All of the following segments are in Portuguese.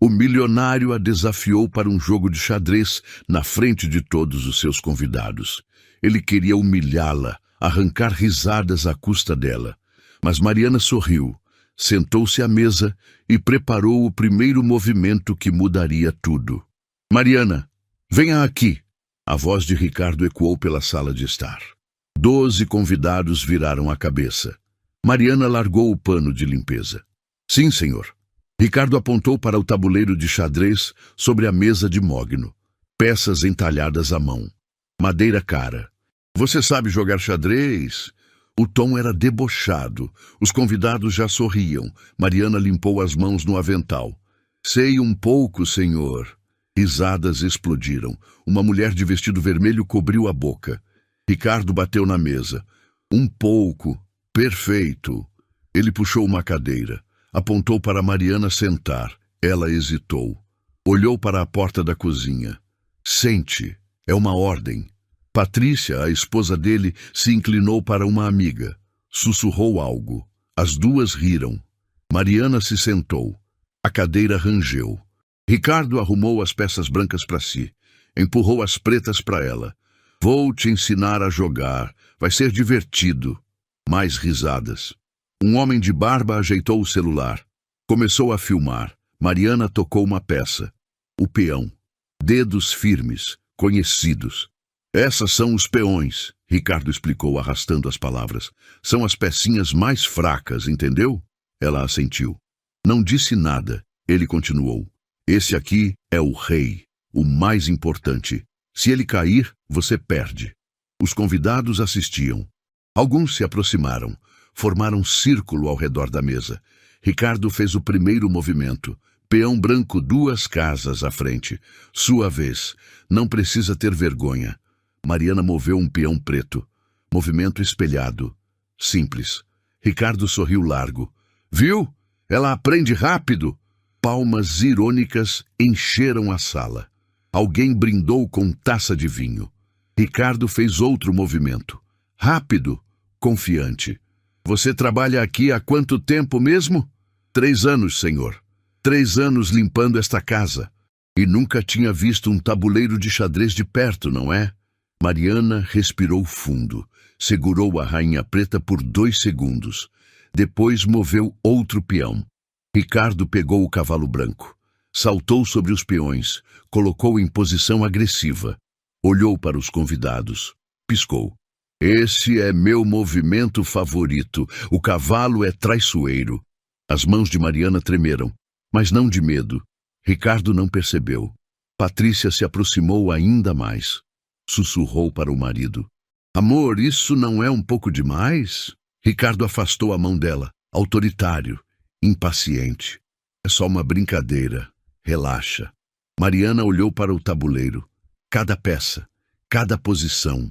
O milionário a desafiou para um jogo de xadrez na frente de todos os seus convidados. Ele queria humilhá-la, arrancar risadas à custa dela. Mas Mariana sorriu, sentou-se à mesa e preparou o primeiro movimento que mudaria tudo. Mariana, venha aqui! A voz de Ricardo ecoou pela sala de estar. 12 convidados viraram a cabeça. Mariana largou o pano de limpeza. Sim, senhor. Ricardo apontou para o tabuleiro de xadrez sobre a mesa de mogno. Peças entalhadas à mão. Madeira cara. Você sabe jogar xadrez? O tom era debochado. Os convidados já sorriam. Mariana limpou as mãos no avental. Sei um pouco, senhor. Risadas explodiram. Uma mulher de vestido vermelho cobriu a boca. Ricardo bateu na mesa. Um pouco. Perfeito. Ele puxou uma cadeira. Apontou para Mariana sentar. Ela hesitou. Olhou para a porta da cozinha. Sente. É uma ordem. Patrícia, a esposa dele, se inclinou para uma amiga. Sussurrou algo. As duas riram. Mariana se sentou. A cadeira rangeu. Ricardo arrumou as peças brancas para si. Empurrou as pretas para ela. Vou te ensinar a jogar. Vai ser divertido. Mais risadas. Um homem de barba ajeitou o celular. Começou a filmar. Mariana tocou uma peça. O peão. Dedos firmes, conhecidos. Essas são os peões, Ricardo explicou arrastando as palavras. São as pecinhas mais fracas, entendeu? Ela assentiu. Não disse nada. Ele continuou. Esse aqui é o rei, o mais importante. Se ele cair, você perde. Os convidados assistiam. Alguns se aproximaram. Formaram um círculo ao redor da mesa. Ricardo fez o primeiro movimento. Peão branco 2 casas à frente. Sua vez. Não precisa ter vergonha. Mariana moveu um peão preto. Movimento espelhado. Simples. Ricardo sorriu largo. Viu? Ela aprende rápido. Palmas irônicas encheram a sala. Alguém brindou com taça de vinho. Ricardo fez outro movimento. Rápido. Confiante. Você trabalha aqui há quanto tempo mesmo? 3 anos, senhor. 3 anos limpando esta casa. E nunca tinha visto um tabuleiro de xadrez de perto, não é? Mariana respirou fundo. Segurou a rainha preta por 2 segundos. Depois moveu outro peão. Ricardo pegou o cavalo branco. Saltou sobre os peões. Colocou em posição agressiva. Olhou para os convidados. Piscou. Esse é meu movimento favorito. O cavalo é traiçoeiro. As mãos de Mariana tremeram, mas não de medo. Ricardo não percebeu. Patrícia se aproximou ainda mais. Sussurrou para o marido. Amor, isso não é um pouco demais? Ricardo afastou a mão dela, autoritário, impaciente. É só uma brincadeira. Relaxa. Mariana olhou para o tabuleiro. Cada peça, cada posição.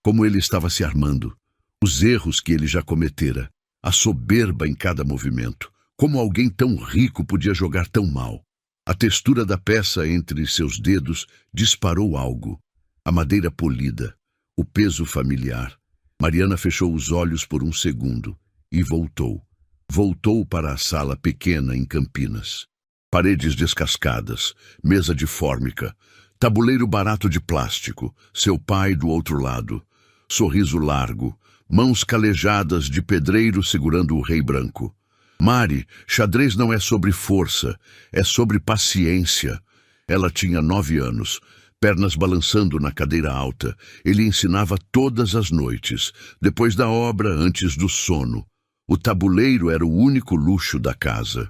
Como ele estava se armando, os erros que ele já cometera, a soberba em cada movimento, como alguém tão rico podia jogar tão mal. A textura da peça entre seus dedos disparou algo, a madeira polida, o peso familiar. Mariana fechou os olhos por um segundo e voltou. Voltou para a sala pequena em Campinas. Paredes descascadas, mesa de fórmica, tabuleiro barato de plástico, seu pai do outro lado. Sorriso largo, mãos calejadas de pedreiro segurando o rei branco. Mari, xadrez não é sobre força, é sobre paciência. Ela tinha 9 anos, pernas balançando na cadeira alta. Ele ensinava todas as noites, depois da obra, antes do sono. O tabuleiro era o único luxo da casa.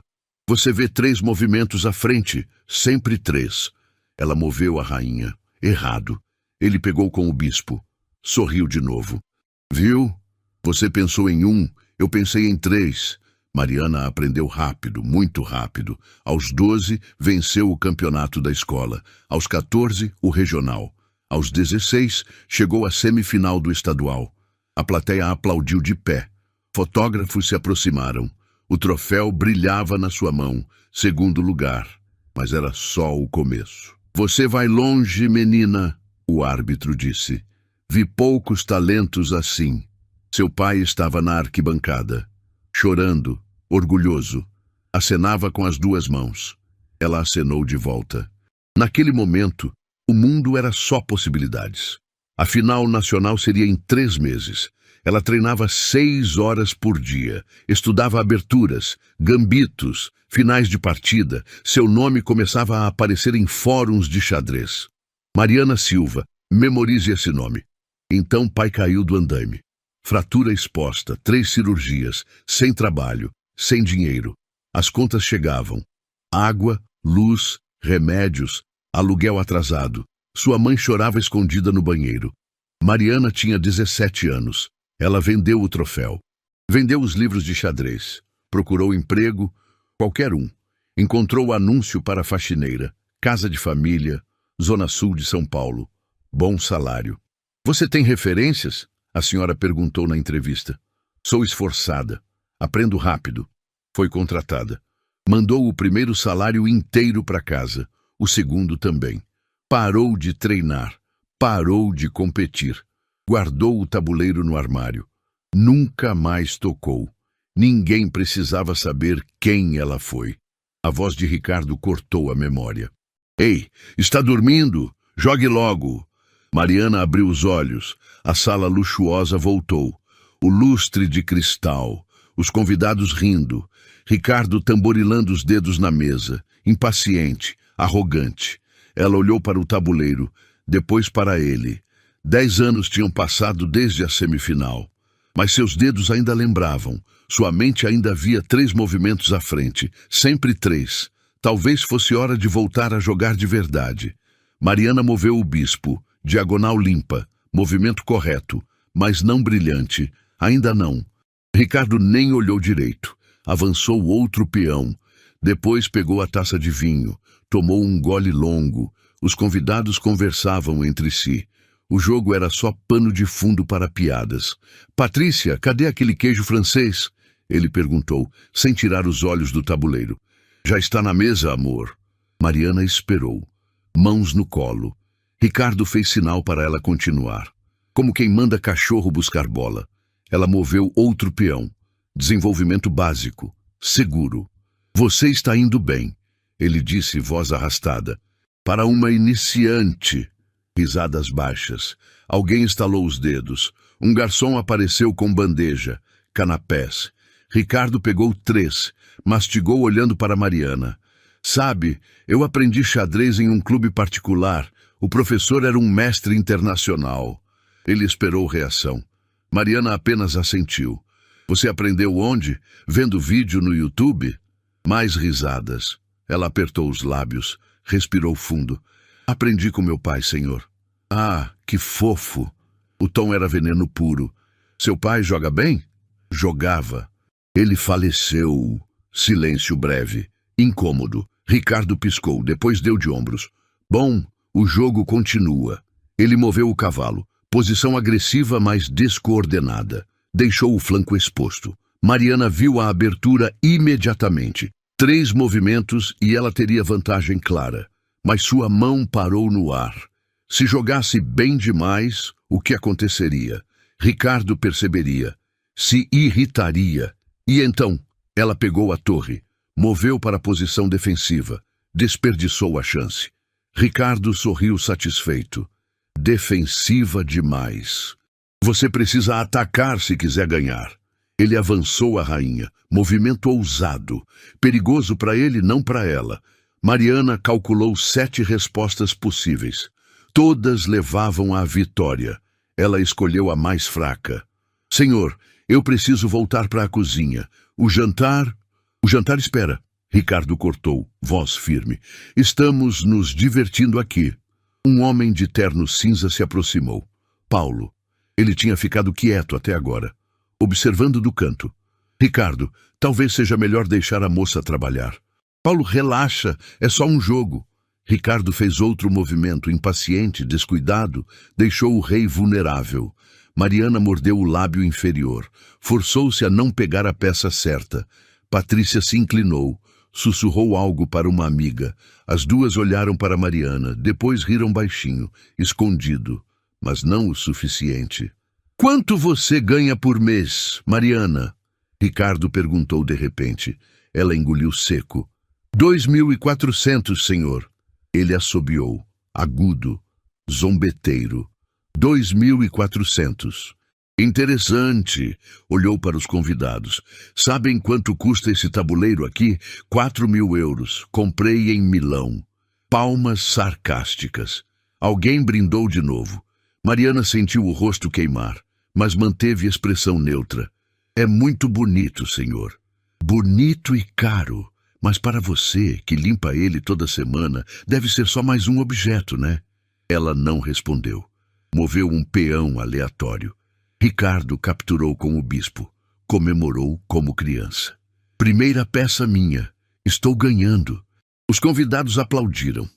Você vê 3 movimentos à frente, sempre 3. Ela moveu a rainha. Errado. Ele pegou com o bispo. Sorriu de novo. Viu? Você pensou em 1, eu pensei em 3. Mariana aprendeu rápido, muito rápido. Aos 12, venceu o campeonato da escola. Aos 14, o regional. Aos 16, chegou à semifinal do estadual. A plateia aplaudiu de pé. Fotógrafos se aproximaram. O troféu brilhava na sua mão. 2º lugar. Mas era só o começo. Você vai longe, menina, o árbitro disse. Vi poucos talentos assim. Seu pai estava na arquibancada, chorando, orgulhoso. Acenava com as 2 mãos. Ela acenou de volta. Naquele momento, o mundo era só possibilidades. A final nacional seria em 3 meses. Ela treinava 6 horas por dia, estudava aberturas, gambitos, finais de partida. Seu nome começava a aparecer em fóruns de xadrez. Mariana Silva, memorize esse nome. Então pai caiu do andaime. Fratura exposta, 3 cirurgias, sem trabalho, sem dinheiro. As contas chegavam. Água, luz, remédios, aluguel atrasado. Sua mãe chorava escondida no banheiro. Mariana tinha 17 anos. Ela vendeu o troféu. Vendeu os livros de xadrez. Procurou emprego, qualquer um. Encontrou anúncio para faxineira, casa de família, Zona Sul de São Paulo. Bom salário. Você tem referências? A senhora perguntou na entrevista. Sou esforçada. Aprendo rápido. Foi contratada. Mandou o primeiro salário inteiro para casa. O segundo também. Parou de treinar. Parou de competir. Guardou o tabuleiro no armário. Nunca mais tocou. Ninguém precisava saber quem ela foi. A voz de Ricardo cortou a memória. Ei, está dormindo? Jogue logo. Mariana abriu os olhos. A sala luxuosa voltou. O lustre de cristal. Os convidados rindo. Ricardo tamborilando os dedos na mesa. Impaciente, arrogante. Ela olhou para o tabuleiro, depois para ele. 10 anos tinham passado desde a semifinal. Mas seus dedos ainda lembravam. Sua mente ainda via 3 movimentos à frente. Sempre 3. Talvez fosse hora de voltar a jogar de verdade. Mariana moveu o bispo. Diagonal limpa. Movimento correto. Mas não brilhante. Ainda não. Ricardo nem olhou direito. Avançou outro peão. Depois pegou a taça de vinho. Tomou um gole longo. Os convidados conversavam entre si. O jogo era só pano de fundo para piadas. Patrícia, cadê aquele queijo francês? Ele perguntou, sem tirar os olhos do tabuleiro. Já está na mesa, amor. Mariana esperou. Mãos no colo. Ricardo fez sinal para ela continuar. Como quem manda cachorro buscar bola. Ela moveu outro peão. Desenvolvimento básico. Seguro. Você está indo bem, ele disse, voz arrastada. Para uma iniciante. Risadas baixas. Alguém estalou os dedos. Um garçom apareceu com bandeja. Canapés. Ricardo pegou 3. Mastigou olhando para Mariana. Sabe, eu aprendi xadrez em um clube particular. O professor era um mestre internacional. Ele esperou reação. Mariana apenas assentiu. Você aprendeu onde? Vendo vídeo no YouTube? Mais risadas. Ela apertou os lábios. Respirou fundo. Aprendi com meu pai, senhor. Ah, que fofo. O tom era veneno puro. Seu pai joga bem? Jogava. Ele faleceu. Silêncio breve. Incômodo. Ricardo piscou, depois deu de ombros. Bom, o jogo continua. Ele moveu o cavalo. Posição agressiva, mas descoordenada. Deixou o flanco exposto. Mariana viu a abertura imediatamente. 3 movimentos e ela teria vantagem clara. Mas sua mão parou no ar. Se jogasse bem demais, o que aconteceria? Ricardo perceberia. Se irritaria. E então, ela pegou a torre. Moveu para a posição defensiva. Desperdiçou a chance. Ricardo sorriu satisfeito. Defensiva demais. Você precisa atacar se quiser ganhar. Ele avançou a rainha. Movimento ousado. Perigoso para ele, não para ela. Mariana calculou 7 respostas possíveis. Todas levavam à vitória. Ela escolheu a mais fraca. Senhor, eu preciso voltar para a cozinha. O jantar espera. Ricardo cortou, voz firme. Estamos nos divertindo aqui. Um homem de terno cinza se aproximou. Paulo. Ele tinha ficado quieto até agora, observando do canto. Ricardo, talvez seja melhor deixar a moça trabalhar. Paulo, relaxa, é só um jogo. Ricardo fez outro movimento, impaciente, descuidado, deixou o rei vulnerável. Mariana mordeu o lábio inferior, forçou-se a não pegar a peça certa. Patrícia se inclinou, sussurrou algo para uma amiga. As duas olharam para Mariana, depois riram baixinho, escondido, mas não o suficiente. Quanto você ganha por mês, Mariana? Ricardo perguntou de repente. Ela engoliu seco. 2.400, senhor. Ele assobiou, agudo, zombeteiro. 2.400. Interessante. Olhou para os convidados. Sabem quanto custa esse tabuleiro aqui? 4.000 euros. Comprei em Milão. Palmas sarcásticas. Alguém brindou de novo. Mariana sentiu o rosto queimar, mas manteve expressão neutra. É muito bonito, senhor. Bonito e caro. Mas para você, que limpa ele toda semana, deve ser só mais um objeto, né? Ela não respondeu. Moveu um peão aleatório. Ricardo capturou com o bispo. Comemorou como criança. Primeira peça minha. Estou ganhando. Os convidados aplaudiram.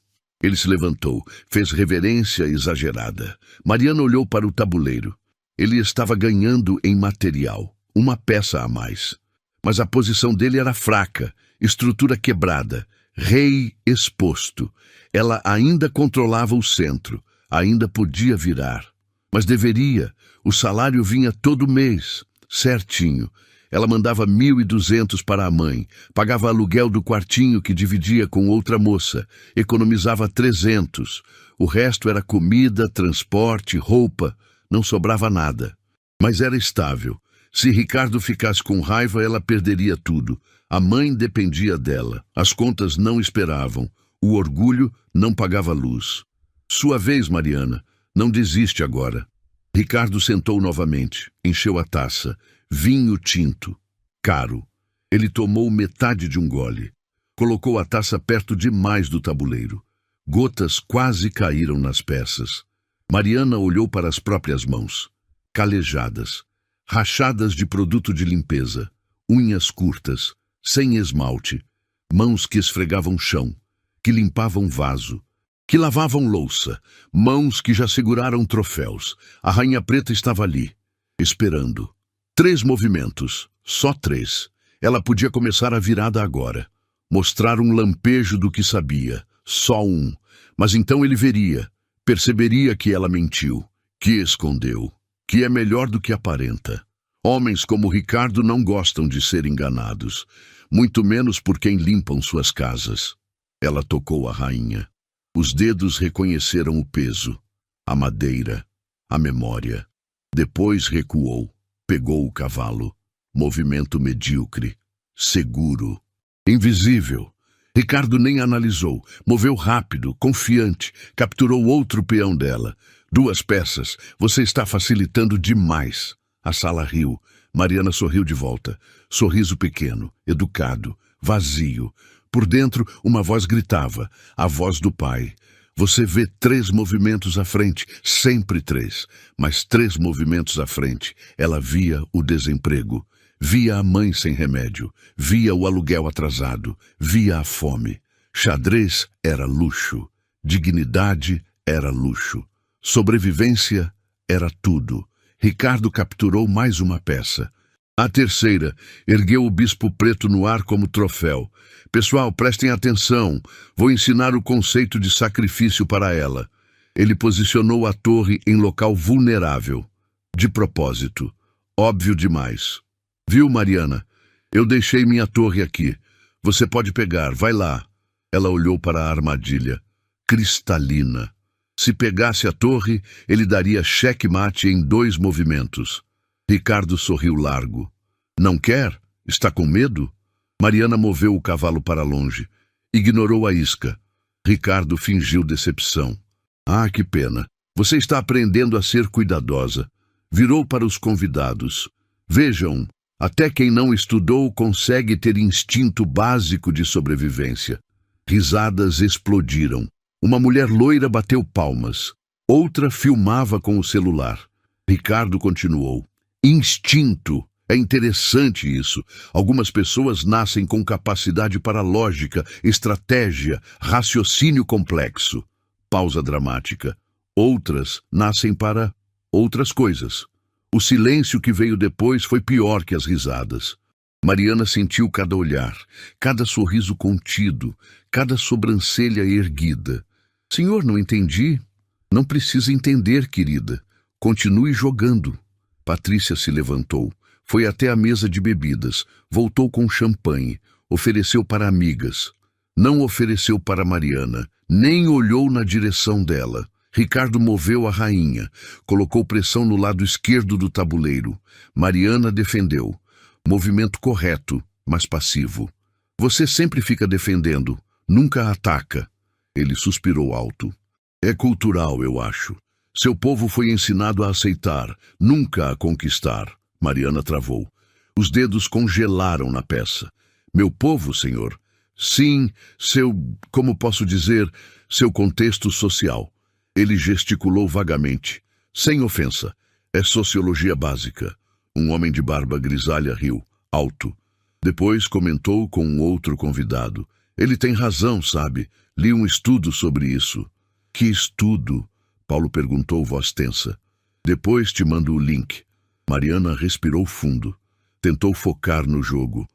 Ele se levantou, fez reverência exagerada. Mariana olhou para o tabuleiro. Ele estava ganhando em material, uma peça a mais. Mas a posição dele era fraca, estrutura quebrada, rei exposto. Ela ainda controlava o centro, ainda podia virar. Mas deveria, o salário vinha todo mês, certinho. Ela mandava 1.200 para a mãe, pagava aluguel do quartinho que dividia com outra moça, economizava 300. O resto era comida, transporte, roupa, não sobrava nada. Mas era estável. Se Ricardo ficasse com raiva, ela perderia tudo. A mãe dependia dela, as contas não esperavam, o orgulho não pagava luz. Sua vez, Mariana, não desiste agora. Ricardo sentou novamente, encheu a taça. Vinho tinto, caro. Ele tomou metade de um gole. Colocou a taça perto demais do tabuleiro. Gotas quase caíram nas peças. Mariana olhou para as próprias mãos. Calejadas, rachadas de produto de limpeza, unhas curtas, sem esmalte, mãos que esfregavam chão, que limpavam vaso, que lavavam louça, mãos que já seguraram troféus. A rainha preta estava ali, esperando. 3 movimentos, só 3. Ela podia começar a virada agora. Mostrar um lampejo do que sabia, só um. Mas então ele veria, perceberia que ela mentiu, que escondeu, que é melhor do que aparenta. Homens como Ricardo não gostam de ser enganados, muito menos por quem limpam suas casas. Ela tocou a rainha. Os dedos reconheceram o peso, a madeira, a memória. Depois recuou, pegou o cavalo. Movimento medíocre, seguro, invisível. Ricardo nem analisou, moveu rápido, confiante, capturou outro peão dela. 2 peças, você está facilitando demais. A sala riu. Mariana sorriu de volta. Sorriso pequeno, educado, vazio. Por dentro, uma voz gritava, a voz do pai. Você vê 3 movimentos à frente, sempre 3, mas 3 movimentos à frente. Ela via o desemprego, via a mãe sem remédio, via o aluguel atrasado, via a fome. Xadrez era luxo, dignidade era luxo, sobrevivência era tudo. Ricardo capturou mais uma peça. A terceira, ergueu o bispo preto no ar como troféu. Pessoal, prestem atenção. Vou ensinar o conceito de sacrifício para ela. Ele posicionou a torre em local vulnerável. De propósito. Óbvio demais. Viu, Mariana? Eu deixei minha torre aqui. Você pode pegar, vai lá. Ela olhou para a armadilha. Cristalina. Se pegasse a torre, ele daria cheque-mate em 2 movimentos. Ricardo sorriu largo. Não quer? Está com medo? Mariana moveu o cavalo para longe. Ignorou a isca. Ricardo fingiu decepção. Ah, que pena. Você está aprendendo a ser cuidadosa. Virou para os convidados. Vejam, até quem não estudou consegue ter instinto básico de sobrevivência. Risadas explodiram. Uma mulher loira bateu palmas. Outra filmava com o celular. Ricardo continuou. Instinto. É interessante isso. Algumas pessoas nascem com capacidade para lógica, estratégia, raciocínio complexo. Pausa dramática. Outras nascem para outras coisas. O silêncio que veio depois foi pior que as risadas. Mariana sentiu cada olhar, cada sorriso contido, cada sobrancelha erguida. Senhor, não entendi. Não precisa entender, querida. Continue jogando. Patrícia se levantou. Foi até a mesa de bebidas, voltou com champanhe, ofereceu para amigas. Não ofereceu para Mariana, nem olhou na direção dela. Ricardo moveu a rainha, colocou pressão no lado esquerdo do tabuleiro. Mariana defendeu. Movimento correto, mas passivo. Você sempre fica defendendo, nunca ataca. Ele suspirou alto. É cultural, eu acho. Seu povo foi ensinado a aceitar, nunca a conquistar. Mariana travou. Os dedos congelaram na peça. Meu povo, senhor? Sim, como posso dizer, seu contexto social. Ele gesticulou vagamente. Sem ofensa. É sociologia básica. Um homem de barba grisalha riu, alto. Depois comentou com um outro convidado. Ele tem razão, sabe? Li um estudo sobre isso. Que estudo? Paulo perguntou, voz tensa. Depois te mando o link. Mariana respirou fundo. Tentou focar no jogo.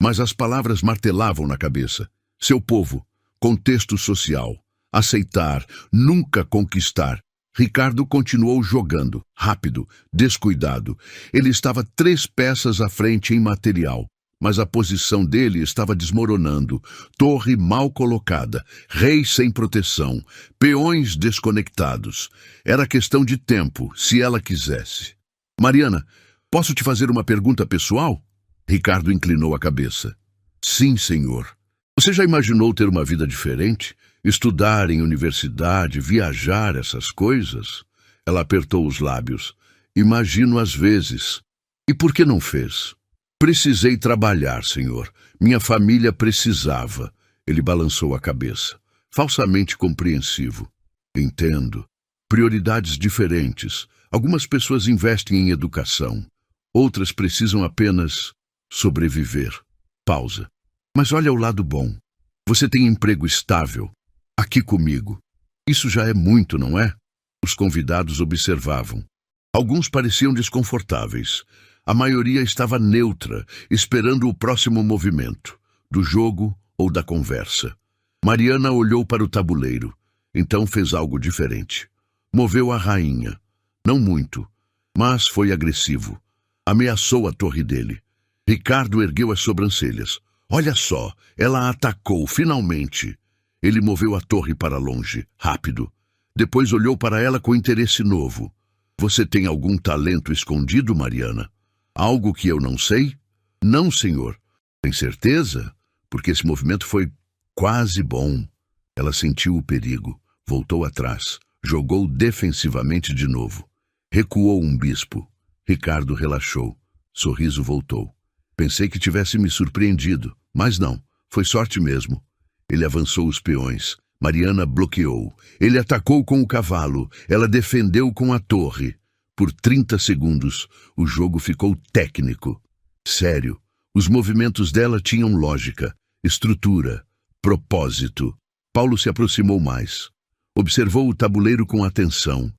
Mas as palavras martelavam na cabeça. Seu povo, contexto social, aceitar, nunca conquistar. Ricardo continuou jogando, rápido, descuidado. Ele estava 3 peças à frente em material, mas a posição dele estava desmoronando. Torre mal colocada, rei sem proteção, peões desconectados. Era questão de tempo, se ela quisesse. Mariana, posso te fazer uma pergunta pessoal? Ricardo inclinou a cabeça. Sim, senhor. Você já imaginou ter uma vida diferente? Estudar em universidade, viajar, essas coisas? Ela apertou os lábios. Imagino às vezes. E por que não fez? Precisei trabalhar, senhor. Minha família precisava. Ele balançou a cabeça. Falsamente compreensivo. Entendo. Prioridades diferentes. Algumas pessoas investem em educação. Outras precisam apenas sobreviver. Pausa. Mas olha o lado bom. Você tem emprego estável. Aqui comigo. Isso já é muito, não é? Os convidados observavam. Alguns pareciam desconfortáveis. A maioria estava neutra, esperando o próximo movimento, do jogo ou da conversa. Mariana olhou para o tabuleiro. Então fez algo diferente. Moveu a rainha. Não muito, mas foi agressivo. Ameaçou a torre dele. Ricardo ergueu as sobrancelhas. Olha só, ela atacou, finalmente. Ele moveu a torre para longe, rápido. Depois olhou para ela com interesse novo. Você tem algum talento escondido, Mariana? Algo que eu não sei? Não, senhor. Tem certeza? Porque esse movimento foi quase bom. Ela sentiu o perigo, voltou atrás, jogou defensivamente de novo. Recuou um bispo. Ricardo relaxou. Sorriso voltou. Pensei que tivesse me surpreendido, mas não, foi sorte mesmo. Ele avançou os peões. Mariana bloqueou. Ele atacou com o cavalo. Ela defendeu com a torre. Por 30 segundos, o jogo ficou técnico. Sério, os movimentos dela tinham lógica, estrutura, propósito. Paulo se aproximou mais. Observou o tabuleiro com atenção.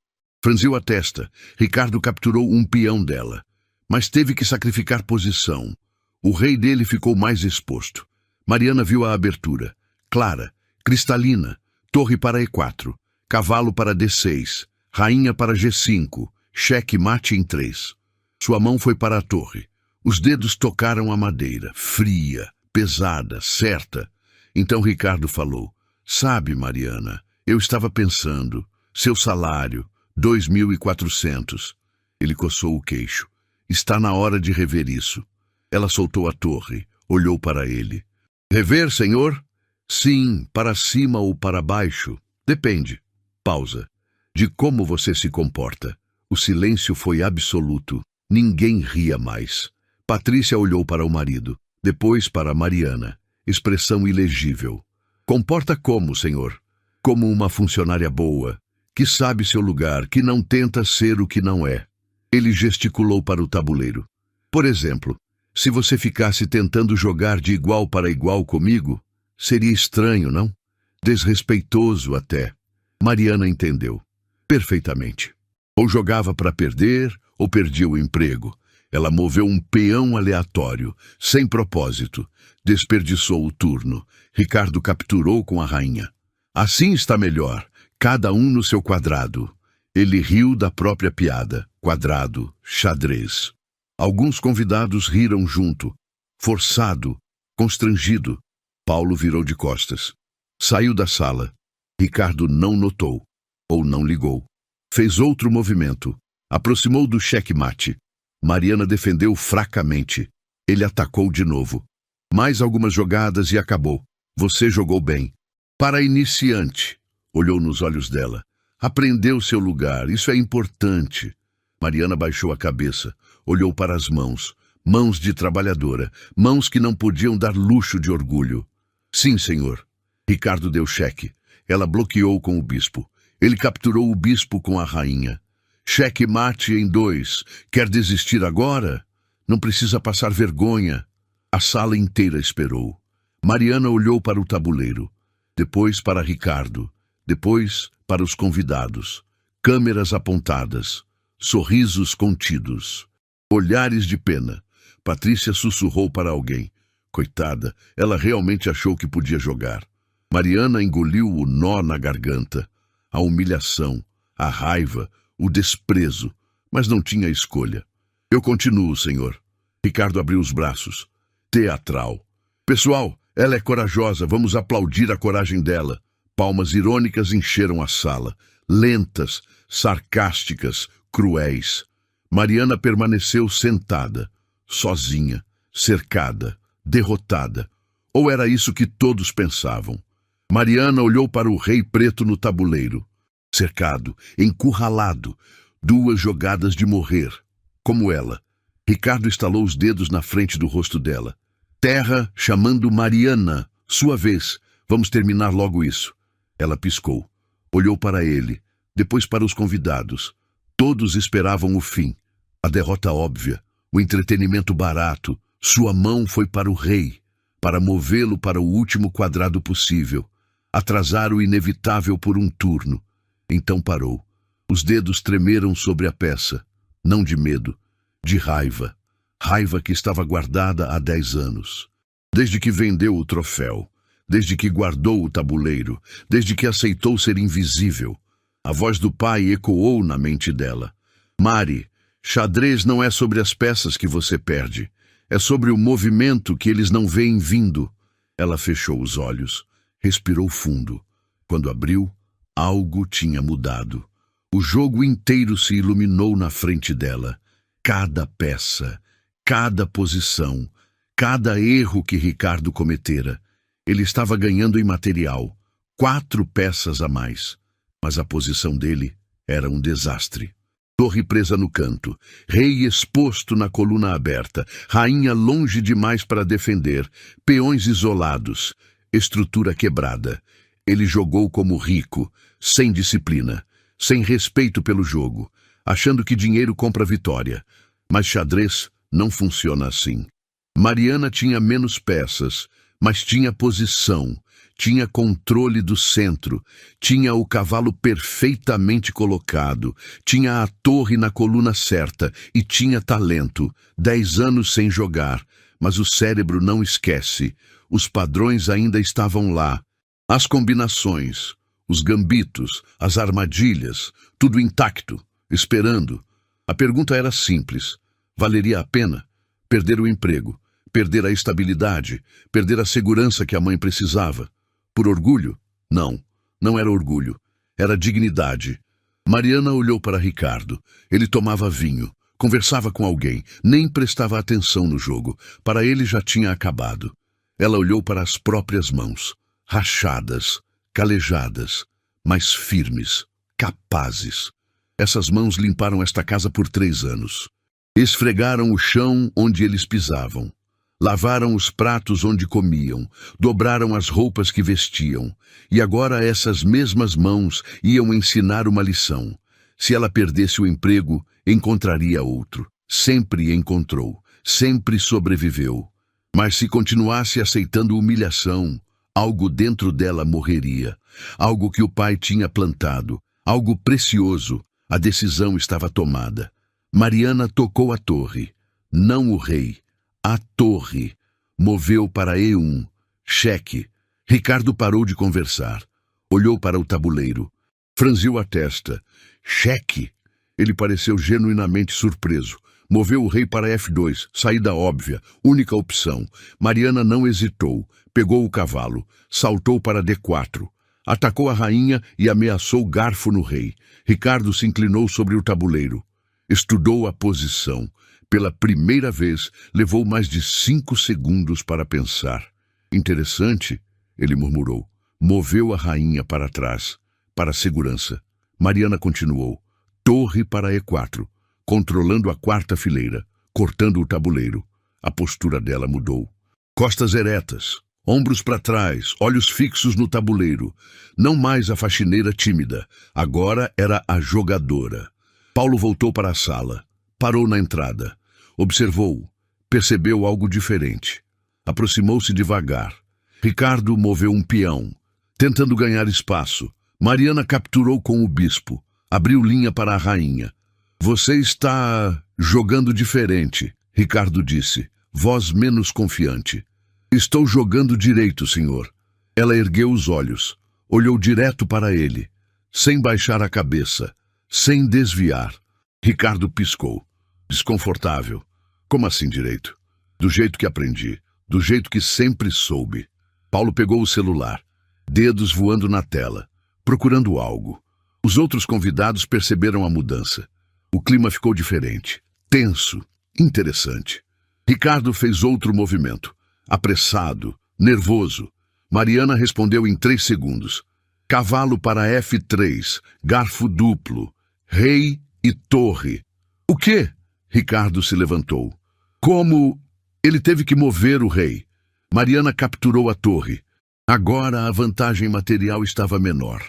Franziu a testa. Ricardo capturou um peão dela. Mas teve que sacrificar posição. O rei dele ficou mais exposto. Mariana viu a abertura. Clara, cristalina, torre para E4, cavalo para D6, rainha para G5, cheque mate em 3. Sua mão foi para a torre. Os dedos tocaram a madeira, fria, pesada, certa. Então Ricardo falou, sabe, Mariana, eu estava pensando, seu salário, 2.400. Ele coçou o queixo. Está na hora de rever isso. Ela soltou a torre, olhou para ele. Rever, senhor? Sim, para cima ou para baixo. Depende. Pausa. De como você se comporta. O silêncio foi absoluto. Ninguém ria mais. Patrícia olhou para o marido, depois para Mariana. Expressão ilegível. Comporta como, senhor? Como uma funcionária boa, que sabe seu lugar, que não tenta ser o que não é. Ele gesticulou para o tabuleiro. Por exemplo, se você ficasse tentando jogar de igual para igual comigo, seria estranho, não? Desrespeitoso até. Mariana entendeu. Perfeitamente. Ou jogava para perder, ou perdia o emprego. Ela moveu um peão aleatório, sem propósito. Desperdiçou o turno. Ricardo capturou com a rainha. Assim está melhor, cada um no seu quadrado. Ele riu da própria piada. Quadrado, xadrez. Alguns convidados riram junto. Forçado, constrangido. Paulo virou de costas. Saiu da sala. Ricardo não notou, ou não ligou. Fez outro movimento. Aproximou do checkmate. Mariana defendeu fracamente. Ele atacou de novo. Mais algumas jogadas e acabou. Você jogou bem. Para iniciante. Olhou nos olhos dela. Aprendeu seu lugar, isso é importante. Mariana baixou a cabeça. Olhou para as mãos. Mãos de trabalhadora. Mãos que não podiam dar luxo de orgulho. Sim, senhor. Ricardo deu cheque. Ela bloqueou com o bispo. Ele capturou o bispo com a rainha. Cheque mate em 2. Quer desistir agora? Não precisa passar vergonha. A sala inteira esperou. Mariana olhou para o tabuleiro. Depois para Ricardo. Depois para os convidados. Câmeras apontadas. Sorrisos contidos. Olhares de pena. Patrícia sussurrou para alguém. Coitada, ela realmente achou que podia jogar. Mariana engoliu o nó na garganta. A humilhação, a raiva, o desprezo, mas não tinha escolha. Eu continuo, senhor. Ricardo abriu os braços. Teatral. Pessoal, ela é corajosa, vamos aplaudir a coragem dela. Palmas irônicas encheram a sala. Lentas, sarcásticas, cruéis. Mariana permaneceu sentada, sozinha, cercada, derrotada. Ou era isso que todos pensavam? Mariana olhou para o rei preto no tabuleiro. Cercado, encurralado, 2 jogadas de morrer. Como ela. Ricardo estalou os dedos na frente do rosto dela. Terra chamando Mariana. Sua vez. Vamos terminar logo isso. Ela piscou. Olhou para ele. Depois para os convidados. Todos esperavam o fim. A derrota óbvia. O entretenimento barato. Sua mão foi para o rei. Para movê-lo para o último quadrado possível. Atrasar o inevitável por um turno. Então parou. Os dedos tremeram sobre a peça. Não de medo. De raiva. Raiva que estava guardada há 10 anos. Desde que vendeu o troféu. Desde que guardou o tabuleiro. Desde que aceitou ser invisível. A voz do pai ecoou na mente dela. Mari, xadrez não é sobre as peças que você perde. É sobre o movimento que eles não veem vindo. Ela fechou os olhos. Respirou fundo. Quando abriu, algo tinha mudado. O jogo inteiro se iluminou na frente dela. Cada peça, cada posição, cada erro que Ricardo cometera. Ele estava ganhando em material. 4 peças a mais. Mas a posição dele era um desastre. Torre presa no canto, rei exposto na coluna aberta, rainha longe demais para defender, peões isolados, estrutura quebrada. Ele jogou como rico, sem disciplina, sem respeito pelo jogo, achando que dinheiro compra vitória. Mas xadrez não funciona assim. Mariana tinha menos peças, mas tinha posição, tinha controle do centro, tinha o cavalo perfeitamente colocado, tinha a torre na coluna certa e tinha talento. 10 anos sem jogar, mas o cérebro não esquece. Os padrões ainda estavam lá. As combinações, os gambitos, as armadilhas, tudo intacto, esperando. A pergunta era simples. Valeria a pena? Perder o emprego, perder a estabilidade, perder a segurança que a mãe precisava. Por orgulho? Não, não era orgulho. Era dignidade. Mariana olhou para Ricardo. Ele tomava vinho, conversava com alguém, nem prestava atenção no jogo. Para ele já tinha acabado. Ela olhou para as próprias mãos, rachadas, calejadas, mas firmes, capazes. Essas mãos limparam esta casa por 3 anos. Esfregaram o chão onde eles pisavam. Lavaram os pratos onde comiam, dobraram as roupas que vestiam, e agora essas mesmas mãos iam ensinar uma lição. Se ela perdesse o emprego, encontraria outro. Sempre encontrou, sempre sobreviveu. Mas se continuasse aceitando humilhação, algo dentro dela morreria. Algo que o pai tinha plantado, algo precioso. A decisão estava tomada. Mariana tocou a torre, não o rei. A torre. Moveu para E1. Cheque. Ricardo parou de conversar. Olhou para o tabuleiro. Franziu a testa. Cheque. Ele pareceu genuinamente surpreso. Moveu o rei para F2, saída óbvia, única opção. Mariana não hesitou, pegou o cavalo, saltou para D4. Atacou a rainha e ameaçou garfo no rei. Ricardo se inclinou sobre o tabuleiro. Estudou a posição. Pela primeira vez, levou mais de 5 segundos para pensar. Interessante, ele murmurou. Moveu a rainha para trás, para a segurança. Mariana continuou. Torre para E4, controlando a quarta fileira, cortando o tabuleiro. A postura dela mudou. Costas eretas, ombros para trás, olhos fixos no tabuleiro. Não mais a faxineira tímida, agora era a jogadora. Paulo voltou para a sala. Parou na entrada. Observou. Percebeu algo diferente. Aproximou-se devagar. Ricardo moveu um peão, tentando ganhar espaço. Mariana capturou com o bispo. Abriu linha para a rainha. Você está jogando diferente, Ricardo disse, voz menos confiante. Estou jogando direito, senhor. Ela ergueu os olhos. Olhou direto para ele, sem baixar a cabeça, sem desviar. Ricardo piscou. Desconfortável. Como assim direito? Do jeito que aprendi, do jeito que sempre soube. Paulo pegou o celular, dedos voando na tela, procurando algo. Os outros convidados perceberam a mudança. O clima ficou diferente, tenso, interessante. Ricardo fez outro movimento, apressado, nervoso. Mariana respondeu em 3 segundos. Cavalo para F3, garfo duplo, rei e torre. O quê? Ricardo se levantou. Como? Ele teve que mover o rei. Mariana capturou a torre. Agora a vantagem material estava menor.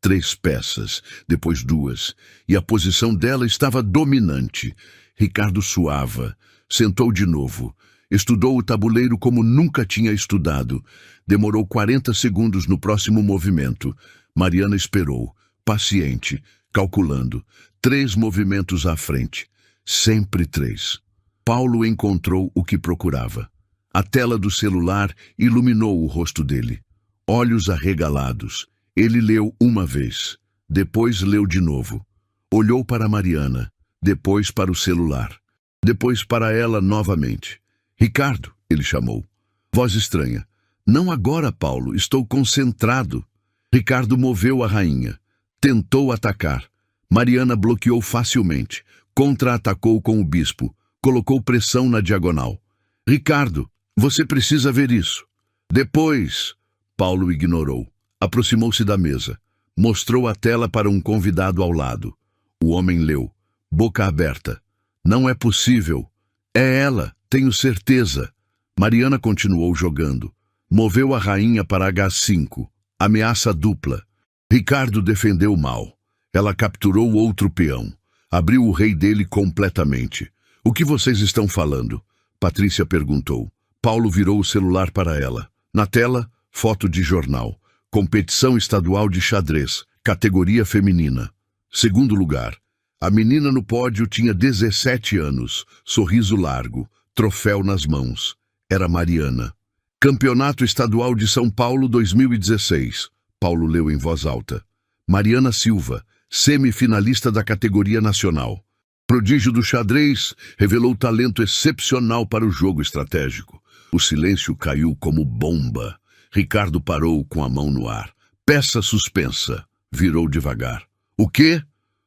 3 peças, depois 2, e a posição dela estava dominante. Ricardo suava, sentou de novo, estudou o tabuleiro como nunca tinha estudado. Demorou 40 segundos no próximo movimento. Mariana esperou, paciente, calculando. 3 movimentos à frente, sempre 3. Paulo encontrou o que procurava. A tela do celular iluminou o rosto dele. Olhos arregalados. Ele leu uma vez, depois leu de novo. Olhou para Mariana, depois para o celular, depois para ela novamente. Ricardo, ele chamou. Voz estranha. Não agora, Paulo, estou concentrado. Ricardo moveu a rainha. Tentou atacar. Mariana bloqueou facilmente. Contra-atacou com o bispo. Colocou pressão na diagonal. Ricardo, você precisa ver isso. Depois, Paulo ignorou. Aproximou-se da mesa. Mostrou a tela para um convidado ao lado. O homem leu, boca aberta. Não é possível. É ela, tenho certeza. Mariana continuou jogando. Moveu a rainha para H5. Ameaça dupla. Ricardo defendeu mal. Ela capturou outro peão. Abriu o rei dele completamente. O que vocês estão falando? Patrícia perguntou. Paulo virou o celular para ela. Na tela, foto de jornal. Competição estadual de xadrez, categoria feminina. Segundo lugar. A menina no pódio tinha 17 anos, sorriso largo, troféu nas mãos. Era Mariana. Campeonato Estadual de São Paulo 2016. Paulo leu em voz alta. Mariana Silva, semifinalista da categoria nacional. Prodígio do xadrez, revelou talento excepcional para o jogo estratégico. O silêncio caiu como bomba. Ricardo parou com a mão no ar. Peça suspensa. Virou devagar. O quê?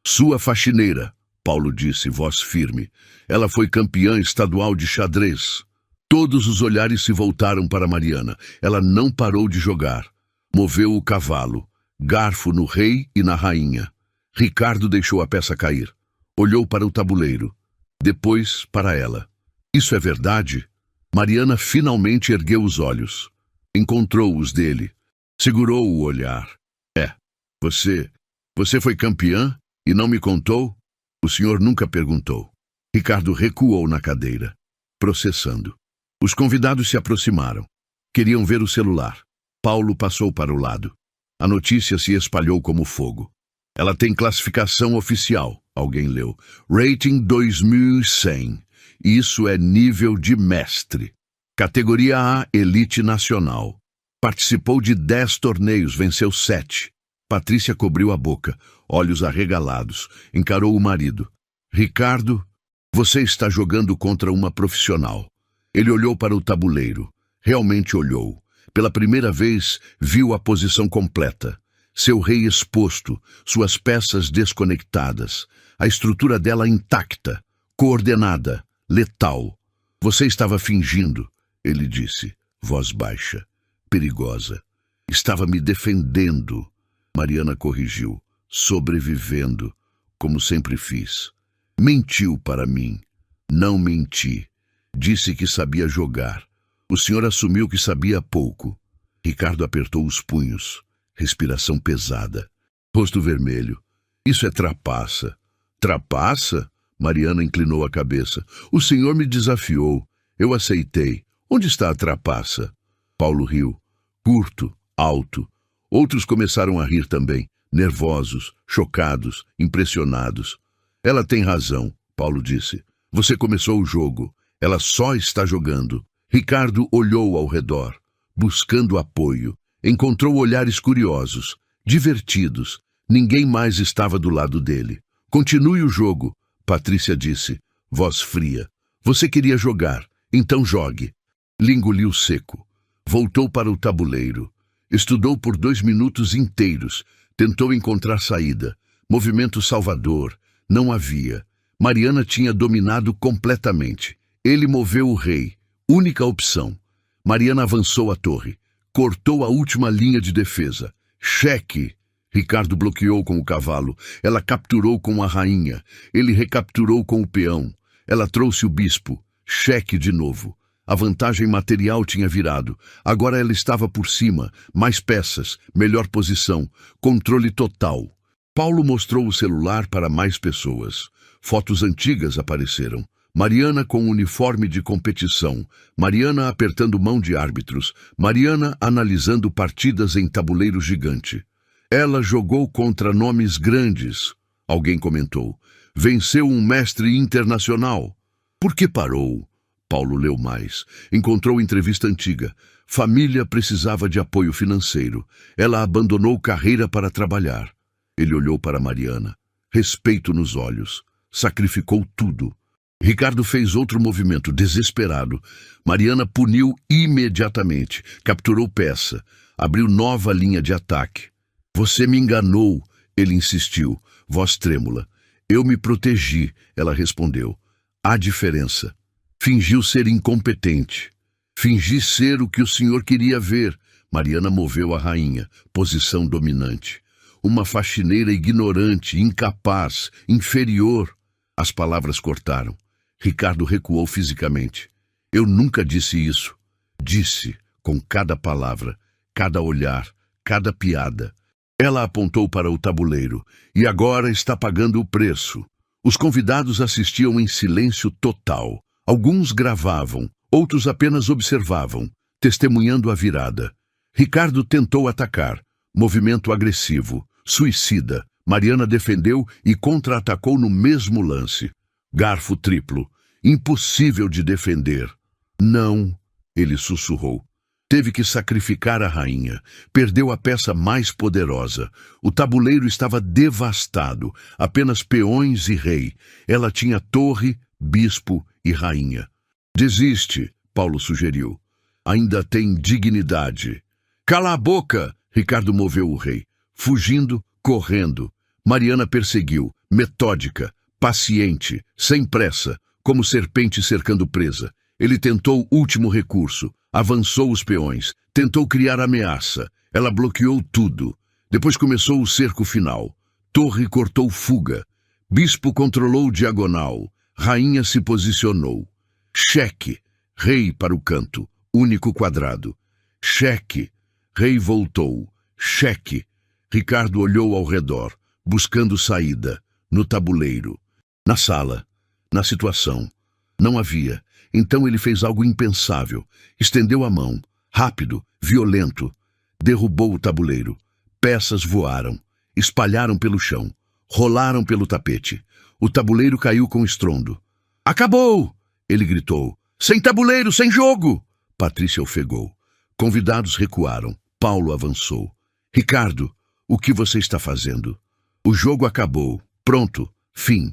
Sua faxineira, Paulo disse, voz firme. Ela foi campeã estadual de xadrez. Todos os olhares se voltaram para Mariana. Ela não parou de jogar. Moveu o cavalo. Garfo no rei e na rainha. Ricardo deixou a peça cair. Olhou para o tabuleiro. Depois para ela. Isso é verdade? Mariana finalmente ergueu os olhos. Encontrou os dele. Segurou o olhar. É. Você foi campeã e não me contou? O senhor nunca perguntou. Ricardo recuou na cadeira, processando. Os convidados se aproximaram. Queriam ver o celular. Paulo passou para o lado. A notícia se espalhou como fogo. Ela tem classificação oficial, alguém leu. Rating 2100. Isso é nível de mestre. Categoria A, Elite Nacional. Participou de 10 torneios, venceu 7. Patrícia cobriu a boca, olhos arregalados. Encarou o marido. Ricardo, Você está jogando contra uma profissional. Ele olhou para o tabuleiro. Realmente olhou. Pela primeira vez, viu a posição completa. Seu rei exposto, suas peças desconectadas, a estrutura dela intacta, coordenada, letal. Você estava fingindo, ele disse, voz baixa, perigosa. Estava me defendendo. Mariana corrigiu, sobrevivendo, como sempre fiz. Mentiu para mim. Não menti. Disse que sabia jogar. O senhor assumiu que sabia pouco. Ricardo apertou os punhos. Respiração pesada. Rosto vermelho. Isso é trapaça. Trapaça? Mariana inclinou a cabeça. O senhor me desafiou. Eu aceitei. Onde está a trapaça? Paulo riu. Curto, alto. Outros começaram a rir também, nervosos, chocados, impressionados. Ela tem razão, Paulo disse. Você começou o jogo. Ela só está jogando. Ricardo olhou ao redor, buscando apoio. Encontrou olhares curiosos, divertidos. Ninguém mais estava do lado dele. Continue o jogo, Patrícia disse, voz fria. Você queria jogar, então jogue. Ele engoliu seco. Voltou para o tabuleiro. Estudou por 2 minutos inteiros. Tentou encontrar saída. Movimento salvador. Não havia. Mariana tinha dominado completamente. Ele moveu o rei. Única opção. Mariana avançou a torre. Cortou a última linha de defesa. Cheque. Ricardo bloqueou com o cavalo. Ela capturou com a rainha. Ele recapturou com o peão. Ela trouxe o bispo. Cheque de novo. A vantagem material tinha virado. Agora ela estava por cima. Mais peças. Melhor posição. Controle total. Paulo mostrou o celular para mais pessoas. Fotos antigas apareceram. Mariana com um uniforme de competição. Mariana apertando mão de árbitros. Mariana analisando partidas em tabuleiro gigante. Ela jogou contra nomes grandes. Alguém comentou. Venceu um mestre internacional. Por que parou? Paulo leu mais. Encontrou entrevista antiga. Família precisava de apoio financeiro. Ela abandonou carreira para trabalhar. Ele olhou para Mariana. Respeito nos olhos. Sacrificou tudo. Ricardo fez outro movimento, desesperado. Mariana puniu imediatamente. Capturou peça. Abriu nova linha de ataque. Você me enganou, ele insistiu, voz trêmula. Eu me protegi, ela respondeu. Há diferença. Fingiu ser incompetente. Fingi ser o que o senhor queria ver. Mariana moveu a rainha, posição dominante. Uma faxineira ignorante, incapaz, inferior. As palavras cortaram. Ricardo recuou fisicamente. Eu nunca disse isso. Disse, com cada palavra, cada olhar, cada piada. Ela apontou para o tabuleiro. E agora está pagando o preço. Os convidados assistiam em silêncio total. Alguns gravavam, outros apenas observavam, testemunhando a virada. Ricardo tentou atacar. Movimento agressivo, suicida. Mariana defendeu e contra-atacou no mesmo lance. Garfo triplo. Impossível de defender. Não, ele sussurrou. Teve que sacrificar a rainha. Perdeu a peça mais poderosa. O tabuleiro estava devastado. Apenas peões e rei. Ela tinha torre, bispo e rainha. Desiste, Paulo sugeriu. Ainda tem dignidade. Cala a boca! Ricardo moveu o rei. Fugindo, correndo. Mariana perseguiu, metódica, paciente, sem pressa, como serpente cercando presa. Ele tentou último recurso. Avançou os peões. Tentou criar ameaça. Ela bloqueou tudo. Depois começou o cerco final. Torre cortou fuga. Bispo controlou diagonal. Rainha se posicionou. Cheque. Rei para o canto. Único quadrado. Cheque. Rei voltou. Cheque. Ricardo olhou ao redor, buscando saída. No tabuleiro. Na sala. Na situação. Não havia. Então ele fez algo impensável. Estendeu a mão. Rápido, violento. Derrubou o tabuleiro. Peças voaram. Espalharam pelo chão. Rolaram pelo tapete. O tabuleiro caiu com estrondo. Acabou! Ele gritou. Sem tabuleiro, sem jogo! Patrícia ofegou. Convidados recuaram. Paulo avançou. Ricardo, o que você está fazendo? O jogo acabou. Pronto. Fim.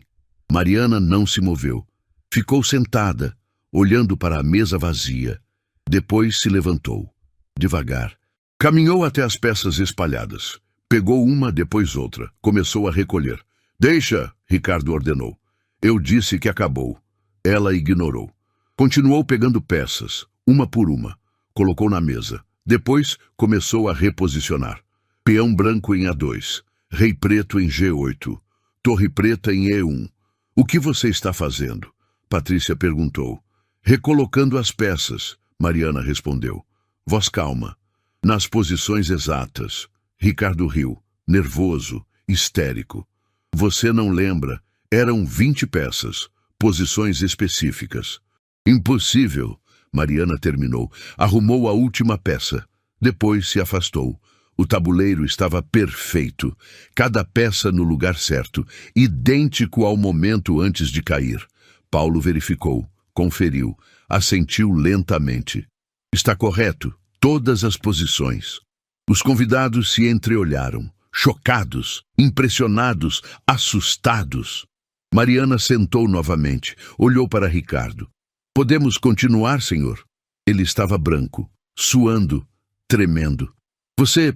Mariana não se moveu. Ficou sentada, olhando para a mesa vazia. Depois se levantou, devagar. Caminhou até as peças espalhadas. Pegou uma, depois outra. Começou a recolher. Deixa, Ricardo ordenou. Eu disse que acabou. Ela ignorou. Continuou pegando peças, uma por uma. Colocou na mesa. Depois começou a reposicionar. Peão branco em A2. Rei preto em G8. Torre preta em E1. O que você está fazendo? Patrícia perguntou. Recolocando as peças, Mariana respondeu. Voz calma. Nas posições exatas. Ricardo riu, nervoso, histérico. Você não lembra? Eram 20 peças, posições específicas. Impossível, Mariana terminou. Arrumou a última peça. Depois se afastou. O tabuleiro estava perfeito, cada peça no lugar certo, idêntico ao momento antes de cair. Paulo verificou, conferiu, assentiu lentamente. Está correto, todas as posições. Os convidados se entreolharam, chocados, impressionados, assustados. Mariana sentou novamente, olhou para Ricardo. Podemos continuar, senhor? Ele estava branco, suando, tremendo. Você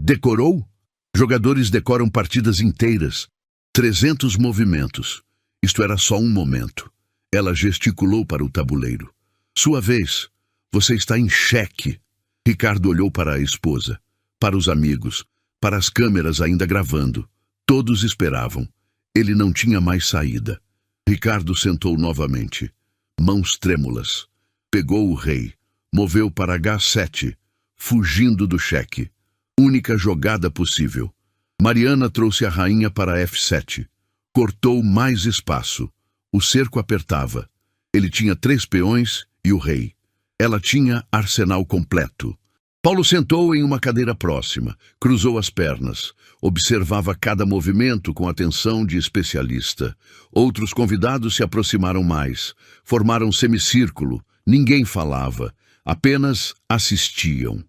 decorou? Jogadores decoram partidas inteiras. 300 movimentos. Isto era só um momento. Ela gesticulou para o tabuleiro. Sua vez. Você está em xeque. Ricardo olhou para a esposa, para os amigos, para as câmeras ainda gravando. Todos esperavam. Ele não tinha mais saída. Ricardo sentou novamente. Mãos trêmulas. Pegou o rei. Moveu para H7, fugindo do xeque. Única jogada possível. Mariana trouxe a rainha para F7. Cortou mais espaço. O cerco apertava. Ele tinha 3 peões e o rei. Ela tinha arsenal completo. Paulo sentou em uma cadeira próxima, cruzou as pernas, observava cada movimento com atenção de especialista. Outros convidados se aproximaram mais, formaram semicírculo, ninguém falava, apenas assistiam.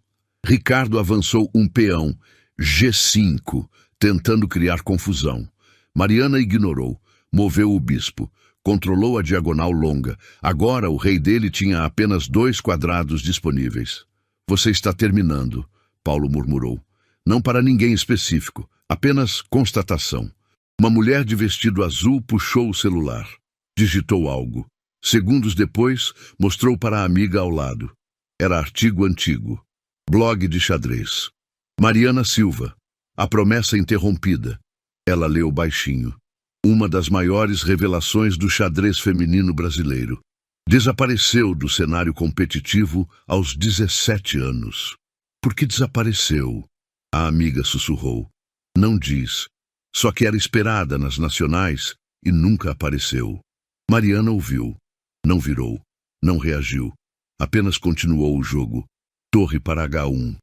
Ricardo avançou um peão, G5, tentando criar confusão. Mariana ignorou, moveu o bispo, controlou a diagonal longa. Agora o rei dele tinha apenas 2 quadrados disponíveis. Você está terminando, Paulo murmurou. Não para ninguém específico, apenas constatação. Uma mulher de vestido azul puxou o celular. Digitou algo. Segundos depois, mostrou para a amiga ao lado. Era artigo antigo. Blog de xadrez. Mariana Silva. A promessa interrompida. Ela leu baixinho. Uma das maiores revelações do xadrez feminino brasileiro. Desapareceu do cenário competitivo aos 17 anos. Por que desapareceu? A amiga sussurrou. Não diz. Só que era esperada nas nacionais e nunca apareceu. Mariana ouviu. Não virou. Não reagiu. Apenas continuou o jogo. Torre para H1.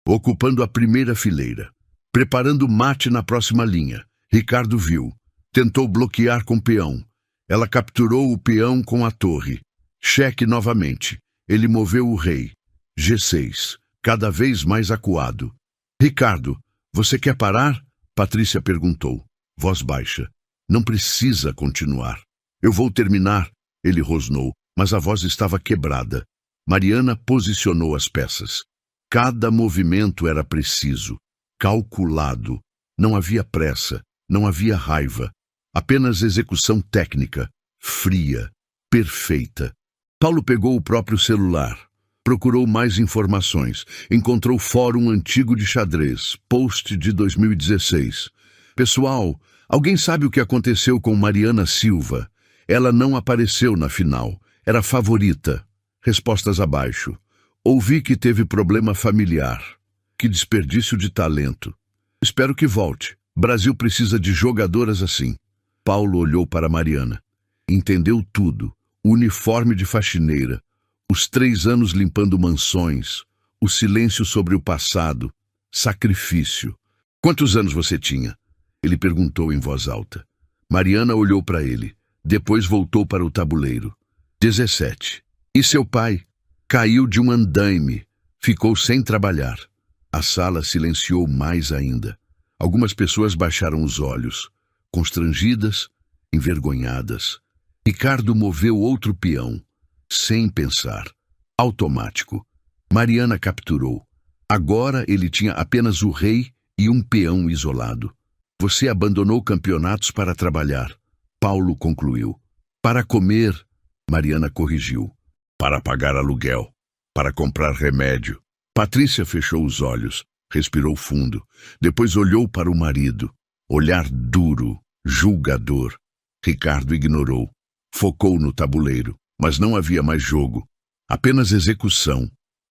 Ocupando a primeira fileira. Preparando mate na próxima linha. Ricardo viu. Tentou bloquear com peão. Ela capturou o peão com a torre. Cheque novamente. Ele moveu o rei. G6. Cada vez mais acuado. Ricardo, você quer parar? Patrícia perguntou. Voz baixa. Não precisa continuar. Eu vou terminar, ele rosnou, mas a voz estava quebrada. Mariana posicionou as peças. Cada movimento era preciso, calculado. Não havia pressa, não havia raiva. Apenas execução técnica, fria, perfeita. Paulo pegou o próprio celular. Procurou mais informações. Encontrou fórum antigo de xadrez, post de 2016. Pessoal, alguém sabe o que aconteceu com Mariana Silva? Ela não apareceu na final. Era favorita. Respostas abaixo. Ouvi que teve problema familiar. Que desperdício de talento. Espero que volte. Brasil precisa de jogadoras assim. Paulo olhou para Mariana. Entendeu tudo. O uniforme de faxineira. Os 3 anos limpando mansões. O silêncio sobre o passado. Sacrifício. Quantos anos você tinha? Ele perguntou em voz alta. Mariana olhou para ele. Depois voltou para o tabuleiro. 17. E seu pai? Caiu de um andaime. Ficou sem trabalhar. A sala silenciou mais ainda. Algumas pessoas baixaram os olhos. Constrangidas, envergonhadas. Ricardo moveu outro peão, sem pensar. Automático. Mariana capturou. Agora ele tinha apenas o rei e um peão isolado. Você abandonou campeonatos para trabalhar, Paulo concluiu. Para comer, Mariana corrigiu. Para pagar aluguel, para comprar remédio. Patrícia fechou os olhos, respirou fundo. Depois olhou para o marido. Olhar duro, julgador. Ricardo ignorou. Focou no tabuleiro, mas não havia mais jogo. Apenas execução.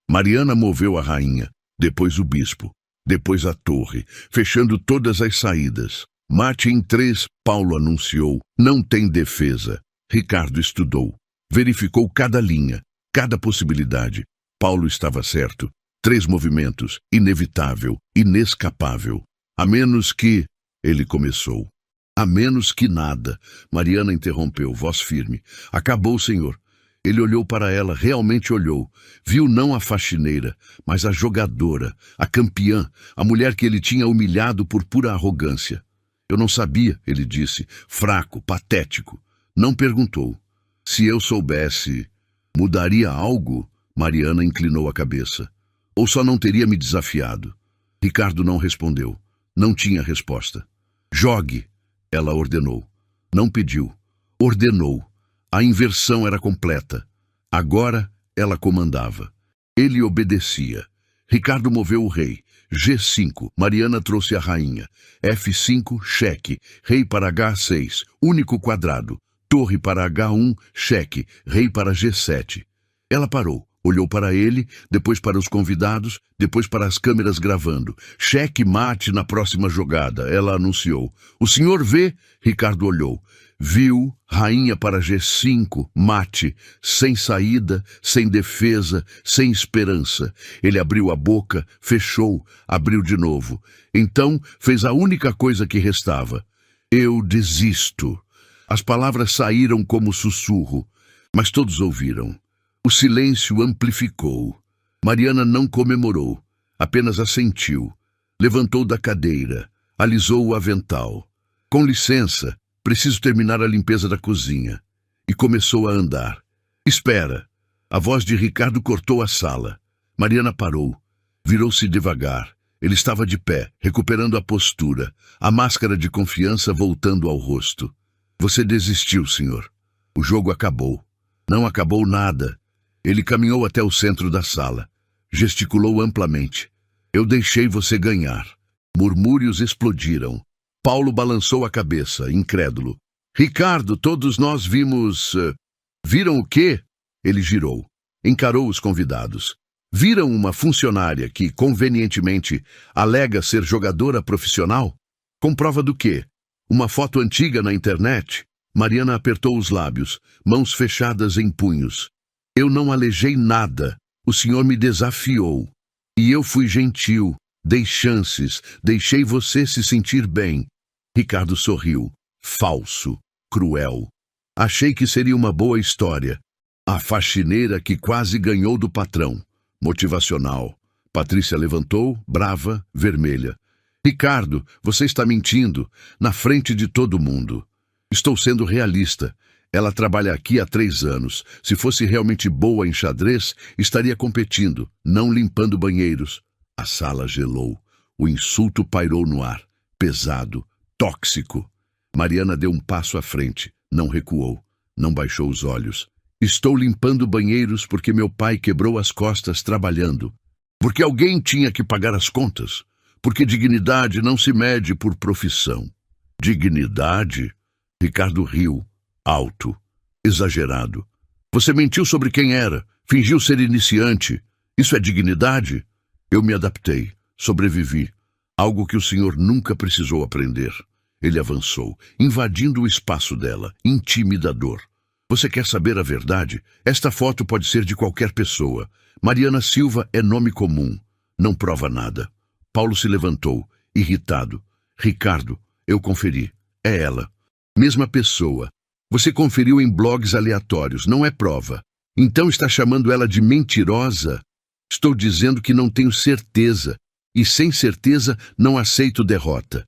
Mariana moveu a rainha, depois o bispo, depois a torre, fechando todas as saídas. Mate em 3, Paulo anunciou. Não tem defesa. Ricardo estudou. Verificou cada linha, cada possibilidade. Paulo estava certo. 3 movimentos, inevitável, inescapável. A menos que... Ele começou. A menos que nada. Mariana interrompeu, voz firme. Acabou, senhor. Ele olhou para ela, realmente olhou. Viu não a faxineira, mas a jogadora, a campeã, a mulher que ele tinha humilhado por pura arrogância. Eu não sabia, ele disse, fraco, patético. Não perguntou. Se eu soubesse, mudaria algo? Mariana inclinou a cabeça. Ou só não teria me desafiado? Ricardo não respondeu. Não tinha resposta. Jogue, ela ordenou. Não pediu. Ordenou. A inversão era completa. Agora ela comandava. Ele obedecia. Ricardo moveu o rei. G5. Mariana trouxe a rainha. F5, cheque. Rei para H6. Único quadrado. Torre para H1, cheque. Rei para G7. Ela parou. Olhou para ele, depois para os convidados, depois para as câmeras gravando. Cheque mate na próxima jogada, ela anunciou. O senhor vê? Ricardo olhou. Viu, rainha para G5, mate, sem saída, sem defesa, sem esperança. Ele abriu a boca, fechou, abriu de novo. Então fez a única coisa que restava. Eu desisto. As palavras saíram como sussurro, mas todos ouviram. O silêncio amplificou. Mariana não comemorou, apenas assentiu. Levantou da cadeira, alisou o avental. Com licença, preciso terminar a limpeza da cozinha. E começou a andar. Espera. A voz de Ricardo cortou a sala. Mariana parou. Virou-se devagar. Ele estava de pé, recuperando a postura, a máscara de confiança voltando ao rosto. Você desistiu, senhor. O jogo acabou. Não acabou nada. Ele caminhou até o centro da sala. Gesticulou amplamente. Eu deixei você ganhar. Murmúrios explodiram. Paulo balançou a cabeça, incrédulo. Ricardo, todos nós vimos... Viram o quê? Ele girou. Encarou os convidados. Viram uma funcionária que, convenientemente, alega ser jogadora profissional? Com prova do quê? Uma foto antiga na internet? Mariana apertou os lábios, mãos fechadas em punhos. Eu não alejei nada. O senhor me desafiou. E eu fui gentil. Dei chances. Deixei você se sentir bem. Ricardo sorriu. Falso. Cruel. Achei que seria uma boa história. A faxineira que quase ganhou do patrão. Motivacional. Patrícia levantou, brava, vermelha. Ricardo, você está mentindo. Na frente de todo mundo. Estou sendo realista. Ela trabalha aqui há 3 anos. Se fosse realmente boa em xadrez, estaria competindo, não limpando banheiros. A sala gelou. O insulto pairou no ar. Pesado, tóxico. Mariana deu um passo à frente. Não recuou. Não baixou os olhos. Estou limpando banheiros porque meu pai quebrou as costas trabalhando. Porque alguém tinha que pagar as contas. Porque dignidade não se mede por profissão. Dignidade? Ricardo riu. Alto. Exagerado. Você mentiu sobre quem era. Fingiu ser iniciante. Isso é dignidade? Eu me adaptei. Sobrevivi. Algo que o senhor nunca precisou aprender. Ele avançou, invadindo o espaço dela. Intimidador. Você quer saber a verdade? Esta foto pode ser de qualquer pessoa. Mariana Silva é nome comum. Não prova nada. Paulo se levantou, irritado. Ricardo, eu conferi. É ela. Mesma pessoa. Você conferiu em blogs aleatórios, não é prova. Então está chamando ela de mentirosa? Estou dizendo que não tenho certeza. E sem certeza não aceito derrota.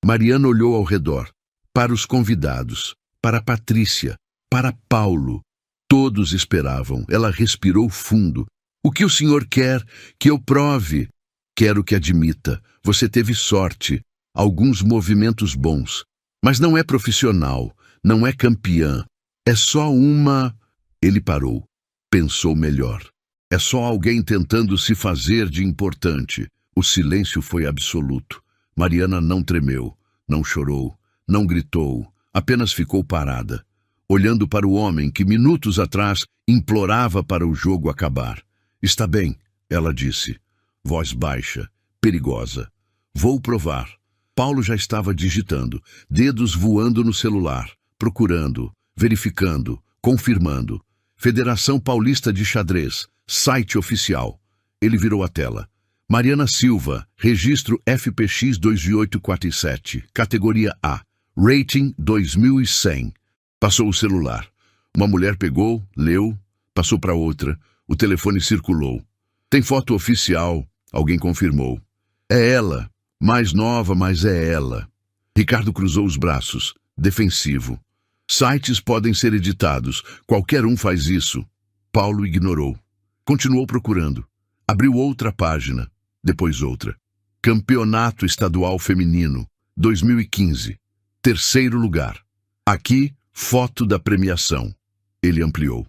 Mariana olhou ao redor. Para os convidados. Para Patrícia. para Paulo. Todos esperavam. Ela respirou fundo. O que o senhor quer que eu prove? Quero que admita. Você teve sorte. Alguns movimentos bons. Mas não é profissional. Não é campeã. É só uma... Ele parou. Pensou melhor. É só alguém tentando se fazer de importante. O silêncio foi absoluto. Mariana não tremeu, não chorou, não gritou, apenas ficou parada, olhando para o homem que minutos atrás implorava para o jogo acabar. Está bem, ela disse, voz baixa, perigosa. Vou provar. Paulo já estava digitando, dedos voando no celular, procurando, verificando, confirmando. Federação Paulista de Xadrez, site oficial. Ele virou a tela. Mariana Silva, registro FPX 2847, categoria A, rating 2100. Passou o celular. Uma mulher pegou, leu, passou para outra. O telefone circulou. Tem foto oficial, alguém confirmou. É ela, mais nova, mas é ela. Ricardo cruzou os braços, defensivo. Sites podem ser editados, qualquer um faz isso. Paulo ignorou. Continuou procurando. Abriu outra página, depois outra. Campeonato Estadual Feminino, 2015. Terceiro lugar. Aqui, foto da premiação. Ele ampliou.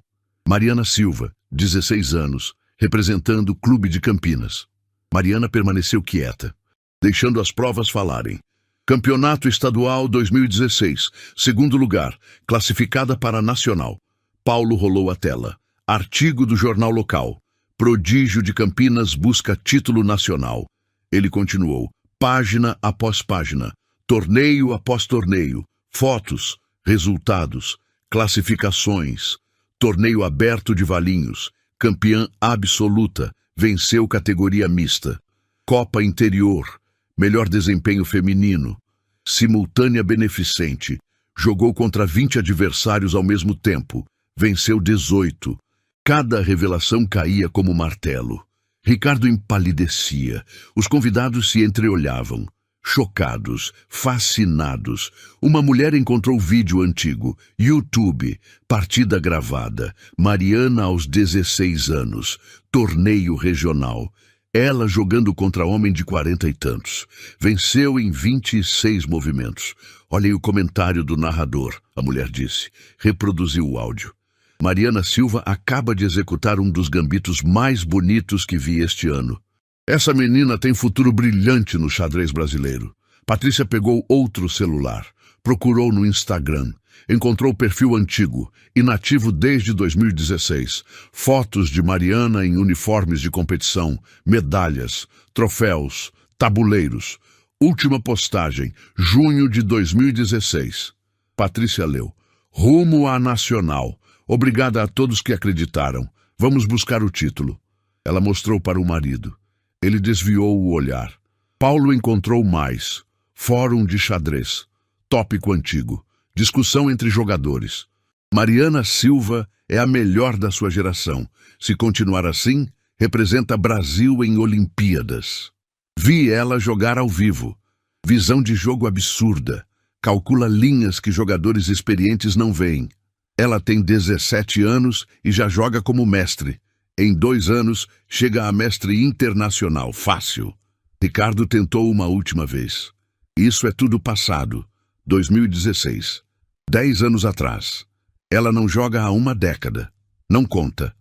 Mariana Silva, 16 anos, representando o Clube de Campinas. Mariana permaneceu quieta, deixando as provas falarem. Campeonato Estadual 2016, segundo lugar, classificada para a Nacional. Paulo rolou a tela. Artigo do jornal local. Prodígio de Campinas busca título nacional. Ele continuou. Página após página. Torneio após torneio. Fotos, resultados, classificações. Torneio aberto de Valinhos. Campeã absoluta. Venceu categoria mista. Copa Interior. Melhor desempenho feminino. Simultânea beneficente. Jogou contra 20 adversários ao mesmo tempo. Venceu 18. Cada revelação caía como martelo. Ricardo empalidecia. Os convidados se entreolhavam. Chocados, fascinados. Uma mulher encontrou vídeo antigo. YouTube. Partida gravada. Mariana aos 16 anos. Torneio regional. Ela jogando contra homem de 40 e tantos. Venceu em 26 movimentos. Olhem o comentário do narrador, a mulher disse. Reproduziu o áudio. Mariana Silva acaba de executar um dos gambitos mais bonitos que vi este ano. Essa menina tem futuro brilhante no xadrez brasileiro. Patrícia pegou outro celular. Procurou no Instagram. Encontrou o perfil antigo, inativo desde 2016. Fotos de Mariana em uniformes de competição, medalhas, troféus, tabuleiros. Última postagem, junho de 2016. Patrícia leu. Rumo à Nacional. Obrigada a todos que acreditaram. Vamos buscar o título. Ela mostrou para o marido. Ele desviou o olhar. Paulo encontrou mais. Fórum de xadrez. Tópico antigo. Discussão entre jogadores. Mariana Silva é a melhor da sua geração. Se continuar assim, representa Brasil em Olimpíadas. Vi ela jogar ao vivo. Visão de jogo absurda. Calcula linhas que jogadores experientes não veem. Ela tem 17 anos e já joga como mestre. Em 2 anos, chega a mestre internacional. Fácil. Ricardo tentou uma última vez. Isso é tudo passado. 2016. 10 anos atrás. Ela não joga há uma década. Não conta.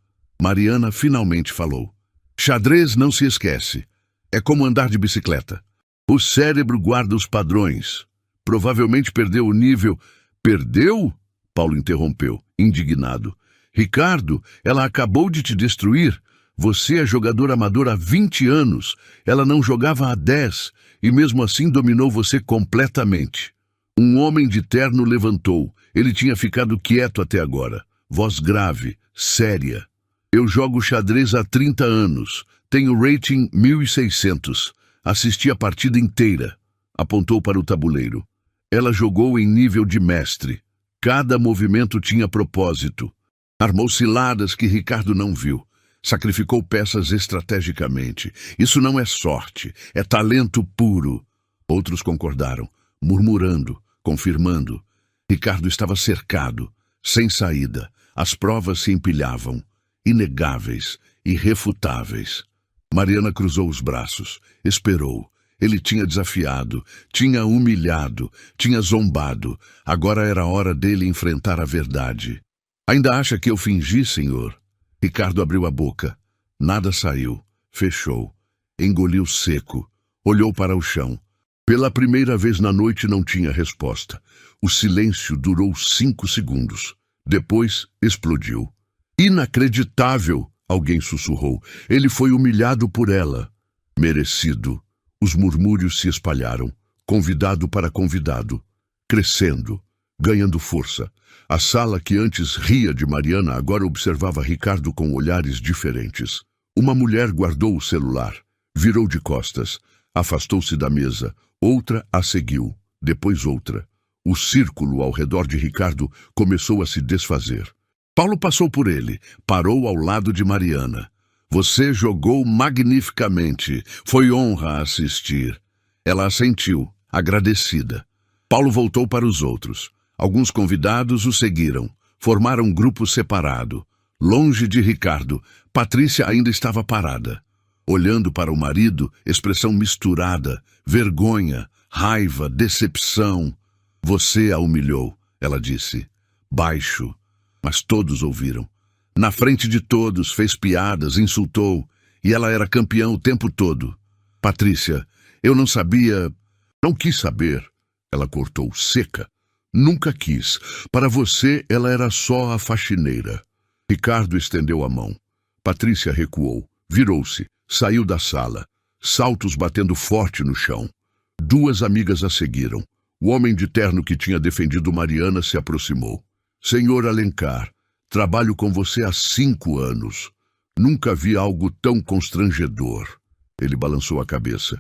Mariana finalmente falou. Xadrez não se esquece. É como andar de bicicleta. O cérebro guarda os padrões. Provavelmente perdeu o nível... Perdeu? Paulo interrompeu, indignado. Ricardo, ela acabou de te destruir. Você é jogador amador há 20 anos. Ela não jogava há 10 e mesmo assim dominou você completamente. Um homem de terno levantou. Ele tinha ficado quieto até agora. Voz grave, séria. Eu jogo xadrez há 30 anos. Tenho rating 1600. Assisti a partida inteira. Apontou para o tabuleiro. Ela jogou em nível de mestre. Cada movimento tinha propósito. Armou ciladas que Ricardo não viu. Sacrificou peças estrategicamente. Isso não é sorte, é talento puro. Outros concordaram, murmurando, confirmando. Ricardo estava cercado. sem saída. As provas se empilhavam, inegáveis, irrefutáveis. Mariana cruzou os braços, esperou. Ele tinha desafiado, tinha humilhado, tinha zombado. Agora era a hora dele enfrentar a verdade. Ainda acha que eu fingi, senhor? Ricardo abriu a boca. Nada saiu. Fechou. Engoliu seco. Olhou para o chão. Pela primeira vez na noite não tinha resposta. O silêncio durou 5 segundos. Depois explodiu. Inacreditável! Alguém sussurrou. Ele foi humilhado por ela. Merecido. Os murmúrios se espalharam, convidado para convidado, crescendo, ganhando força. A sala que antes ria de Mariana agora observava Ricardo com olhares diferentes. Uma mulher guardou o celular, virou de costas, afastou-se da mesa. Outra a seguiu, depois outra. O círculo ao redor de Ricardo começou a se desfazer. Paulo passou por ele, parou ao lado de Mariana. Você jogou magnificamente. Foi honra assistir. Ela assentiu, agradecida. Paulo voltou para os outros. Alguns convidados o seguiram. Formaram um grupo separado. Longe de Ricardo, Patrícia ainda estava parada. Olhando para o marido, expressão misturada, vergonha, raiva, decepção. Você a humilhou, ela disse. Baixo. Mas todos ouviram. Na frente de todos, fez piadas, insultou, e ela era campeã o tempo todo. Patrícia, eu não sabia, não quis saber. Ela cortou, seca. Nunca quis. Para você, ela era só a faxineira. Ricardo estendeu a mão. Patrícia recuou, virou-se, saiu da sala, saltos batendo forte no chão. 2 amigas a seguiram. O homem de terno que tinha defendido Mariana se aproximou. Senhor Alencar, trabalho com você há 5 anos. Nunca vi algo tão constrangedor. Ele balançou a cabeça.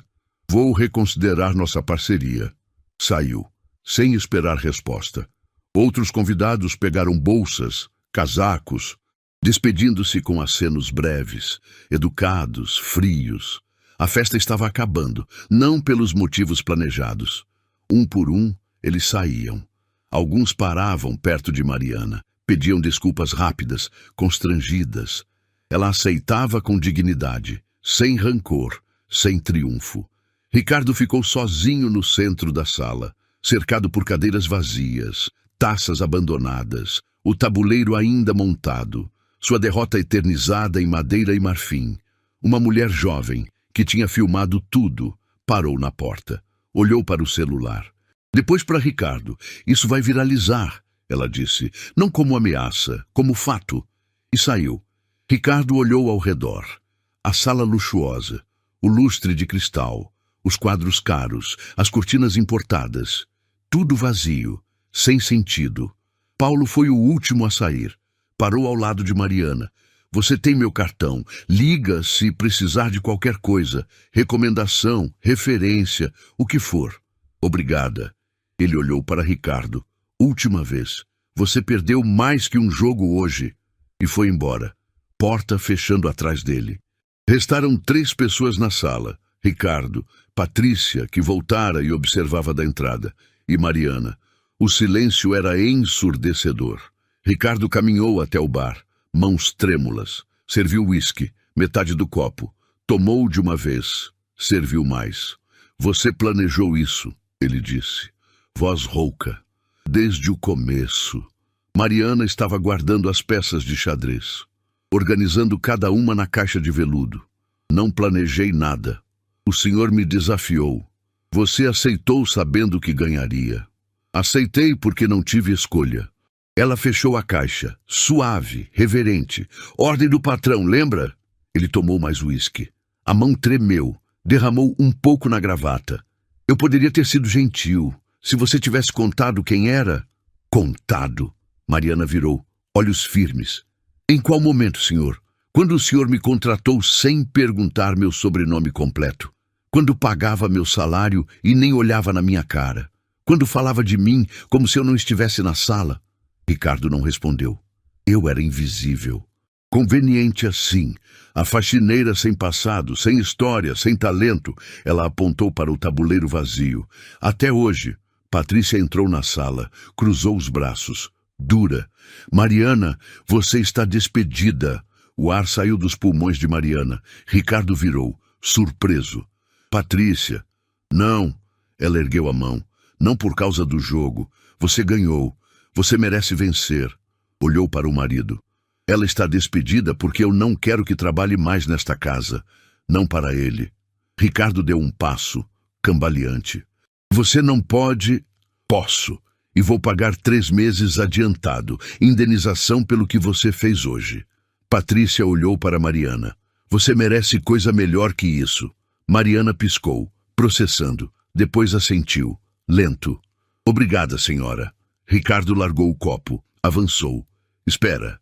Vou reconsiderar nossa parceria. Saiu, sem esperar resposta. Outros convidados pegaram bolsas, casacos, despedindo-se com acenos breves, educados, frios. A festa estava acabando, não pelos motivos planejados. Um por um, eles saíam. Alguns paravam perto de Mariana. Pediam desculpas rápidas, constrangidas. Ela aceitava com dignidade, sem rancor, sem triunfo. Ricardo ficou sozinho no centro da sala, cercado por cadeiras vazias, taças abandonadas, o tabuleiro ainda montado, sua derrota eternizada em madeira e marfim. Uma mulher jovem, que tinha filmado tudo, parou na porta, olhou para o celular. Depois para Ricardo. Isso vai viralizar. Ela disse, não como ameaça, como fato. E saiu. Ricardo olhou ao redor. A sala luxuosa, o lustre de cristal, os quadros caros, as cortinas importadas. Tudo vazio, sem sentido. Paulo foi o último a sair. Parou ao lado de Mariana. Você tem meu cartão. Liga se precisar de qualquer coisa. Recomendação, referência, o que for. Obrigada. Ele olhou para Ricardo. Última vez. Você perdeu mais que um jogo hoje. E foi embora. Porta fechando atrás dele. Restaram 3 pessoas na sala. Ricardo, Patrícia, que voltara e observava da entrada, e Mariana. O silêncio era ensurdecedor. Ricardo caminhou até o bar, mãos trêmulas. Serviu uísque, metade do copo. Tomou de uma vez. Serviu mais. Você planejou isso, ele disse. Voz rouca. Desde o começo. Mariana estava guardando as peças de xadrez, organizando cada uma na caixa de veludo. Não planejei nada. O senhor me desafiou. Você aceitou sabendo que ganharia. Aceitei porque não tive escolha. Ela fechou a caixa, suave, reverente. Ordem do patrão, lembra? Ele tomou mais uísque. A mão tremeu, derramou um pouco na gravata. Eu poderia ter sido gentil. Se você tivesse contado quem era... Contado. Mariana virou, olhos firmes. Em qual momento, senhor? Quando o senhor me contratou sem perguntar meu sobrenome completo. Quando pagava meu salário e nem olhava na minha cara. Quando falava de mim como se eu não estivesse na sala. Ricardo não respondeu. Eu era invisível. Conveniente assim. A faxineira sem passado, sem história, sem talento. Ela apontou para o tabuleiro vazio. Até hoje, Patrícia entrou na sala, cruzou os braços. dura. Mariana, você está despedida. O ar saiu dos pulmões de Mariana. Ricardo virou, surpreso. Patrícia. Não. Ela ergueu a mão. Não por causa do jogo. Você ganhou. Você merece vencer. Olhou para o marido. Ela está despedida porque eu não quero que trabalhe mais nesta casa. Não para ele. Ricardo deu um passo, cambaleante. Você não pode... Posso. E vou pagar 3 meses adiantado. Indenização pelo que você fez hoje. Patrícia olhou para Mariana. Você merece coisa melhor que isso. Mariana piscou, processando. Depois assentiu, lento. Obrigada, senhora. Ricardo largou o copo, avançou. Espera.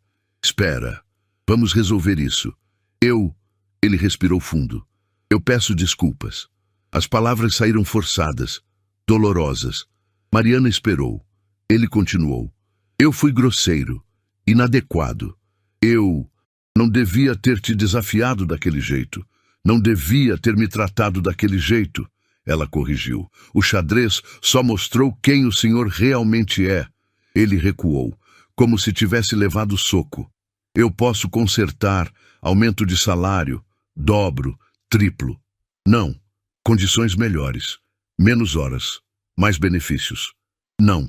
Vamos resolver isso. Ele respirou fundo. Eu peço desculpas. As palavras saíram forçadas, dolorosas. Mariana esperou. Ele continuou. Eu fui grosseiro, inadequado. Eu não devia ter te desafiado daquele jeito. Não devia ter me tratado daquele jeito. Ela corrigiu. O xadrez só mostrou quem o senhor realmente é. Ele recuou, como se tivesse levado soco. Eu posso consertar, aumento de salário, dobro, triplo. Não. Condições melhores. Menos horas. Mais benefícios. Não.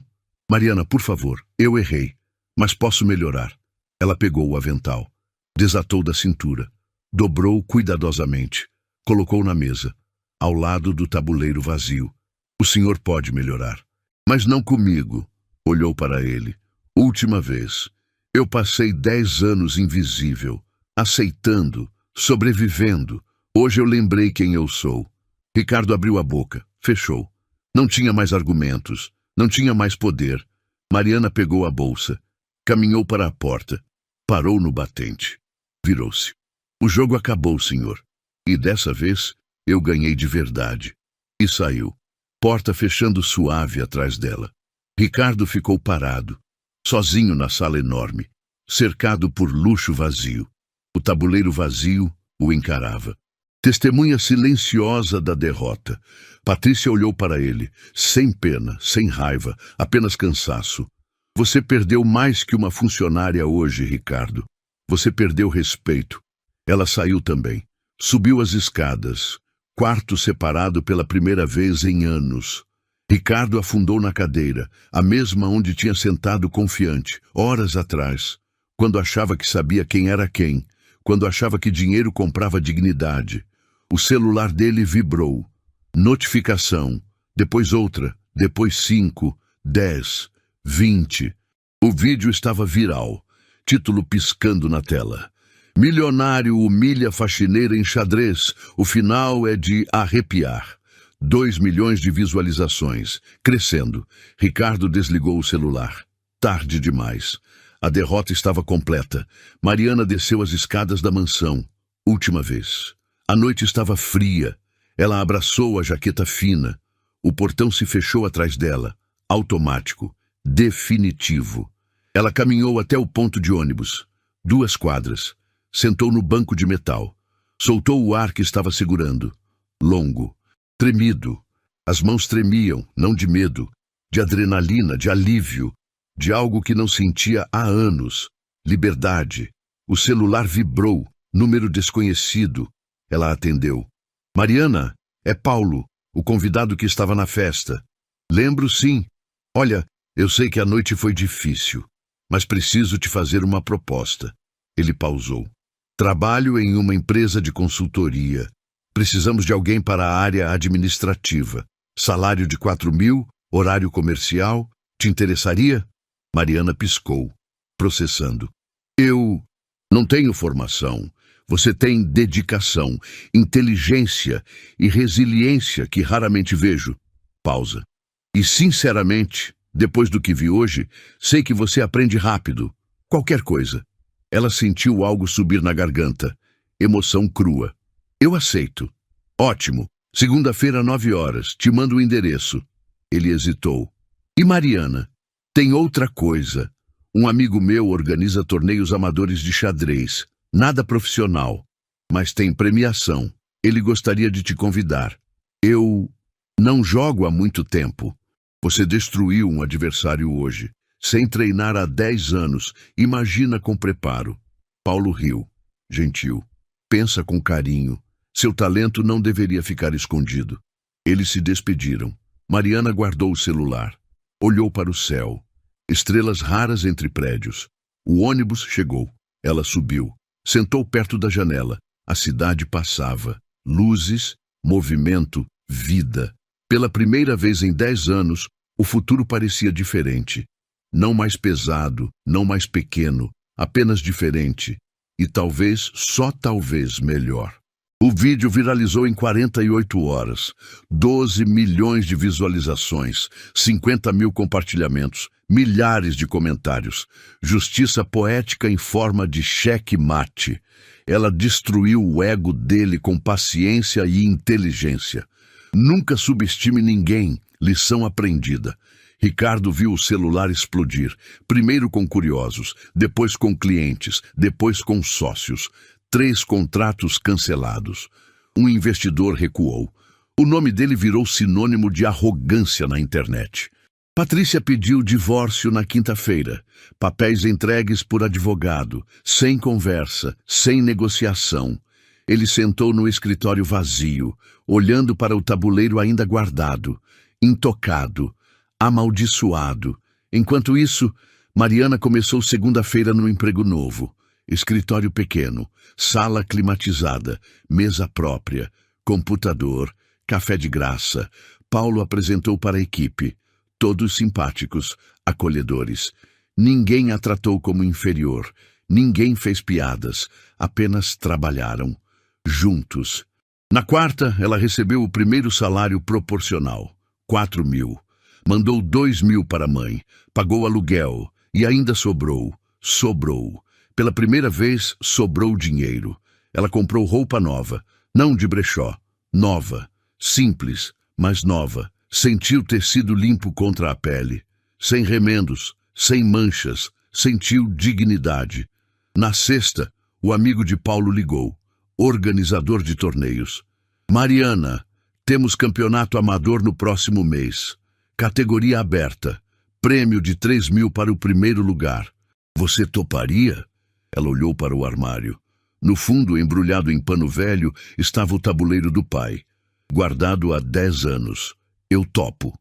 Mariana, por favor, eu errei. Mas posso melhorar. Ela pegou o avental. Desatou da cintura. Dobrou cuidadosamente. Colocou na mesa, ao lado do tabuleiro vazio. O senhor pode melhorar. Mas não comigo. Olhou para ele. Última vez. Eu passei 10 anos invisível, aceitando, sobrevivendo. Hoje eu lembrei quem eu sou. Ricardo abriu a boca, fechou. Não tinha mais argumentos, não tinha mais poder. Mariana pegou a bolsa, caminhou para a porta, parou no batente. Virou-se. O jogo acabou, senhor. E dessa vez, eu ganhei de verdade. E saiu. Porta fechando suave atrás dela. Ricardo ficou parado, sozinho na sala enorme, cercado por luxo vazio. O tabuleiro vazio o encarava. Testemunha silenciosa da derrota. Patrícia olhou para ele, sem pena, sem raiva, apenas cansaço. Você perdeu mais que uma funcionária hoje, Ricardo. Você perdeu respeito. Ela saiu também. Subiu as escadas. Quarto separado pela primeira vez em anos. Ricardo afundou na cadeira, a mesma onde tinha sentado confiante, horas atrás, quando achava que sabia quem era quem, quando achava que dinheiro comprava dignidade. O celular dele vibrou. Notificação. Depois outra. Depois 5, 10, 20. O vídeo estava viral. Título piscando na tela. Milionário humilha faxineira em xadrez. O final é de arrepiar. 2 milhões de visualizações. Crescendo. Ricardo desligou o celular. Tarde demais. A derrota estava completa. Mariana desceu as escadas da mansão. Última vez. A noite estava fria. Ela abraçou a jaqueta fina. O portão se fechou atrás dela. Automático. Definitivo. Ela caminhou até o ponto de ônibus. 2 quadras. Sentou no banco de metal. Soltou o ar que estava segurando. Longo. Tremido. As mãos tremiam, não de medo, de adrenalina, de alívio, de algo que não sentia há anos. Liberdade. O celular vibrou. Número desconhecido. Ela atendeu. Mariana, é Paulo, o convidado que estava na festa. Lembro, sim. Olha, eu sei que a noite foi difícil, mas preciso te fazer uma proposta. Ele pausou. Trabalho em uma empresa de consultoria. Precisamos de alguém para a área administrativa. Salário de 4.000, horário comercial. Te interessaria? Mariana piscou, processando. Eu não tenho formação. Você tem dedicação, inteligência e resiliência que raramente vejo. Pausa. E, sinceramente, depois do que vi hoje, sei que você aprende rápido. Qualquer coisa. Ela sentiu algo subir na garganta. Emoção crua. Eu aceito. Ótimo. Segunda-feira, 9 horas. Te mando o endereço. Ele hesitou. E Mariana? Tem outra coisa. Um amigo meu organiza torneios amadores de xadrez. Nada profissional, mas tem premiação. Ele gostaria de te convidar. Eu não jogo há muito tempo. Você destruiu um adversário hoje. Sem treinar há 10 anos, imagina com preparo. Paulo riu. Gentil. Pensa com carinho. Seu talento não deveria ficar escondido. Eles se despediram. Mariana guardou o celular. Olhou para o céu. Estrelas raras entre prédios. O ônibus chegou. Ela subiu. Sentou perto da janela. A cidade passava. Luzes, movimento, vida. Pela primeira vez em 10 anos, o futuro parecia diferente. Não mais pesado, não mais pequeno, apenas diferente. E talvez, só talvez, melhor. O vídeo viralizou em 48 horas. 12 milhões de visualizações, 50 mil compartilhamentos, milhares de comentários. Justiça poética em forma de cheque-mate. Ela destruiu o ego dele com paciência e inteligência. Nunca subestime ninguém. Lição aprendida. Ricardo viu o celular explodir, primeiro com curiosos, depois com clientes, depois com sócios. 3 contratos cancelados. Um investidor recuou. O nome dele virou sinônimo de arrogância na internet. Patrícia pediu divórcio na quinta-feira. Papéis entregues por advogado, sem conversa, sem negociação. Ele sentou no escritório vazio, olhando para o tabuleiro ainda guardado, intocado, amaldiçoado. Enquanto isso, Mariana começou segunda-feira no emprego novo. Escritório pequeno, sala climatizada, mesa própria, computador, café de graça. Paulo apresentou para a equipe. Todos simpáticos, acolhedores. Ninguém a tratou como inferior. Ninguém fez piadas. Apenas trabalharam. Juntos. Na quarta, ela recebeu o primeiro salário proporcional. 4.000. Mandou 2.000 para a mãe. Pagou aluguel. E ainda sobrou. Sobrou. Pela primeira vez, sobrou dinheiro. Ela comprou roupa nova. Não de brechó. Nova. Simples, mas nova. Sentiu tecido limpo contra a pele. Sem remendos. Sem manchas. Sentiu dignidade. Na sexta, o amigo de Paulo ligou. Organizador de torneios. Mariana, temos campeonato amador no próximo mês. Categoria aberta. Prêmio de 3.000 para o primeiro lugar. Você toparia? Ela olhou para o armário. No fundo, embrulhado em pano velho, estava o tabuleiro do pai. Guardado há 10 anos. Eu topo.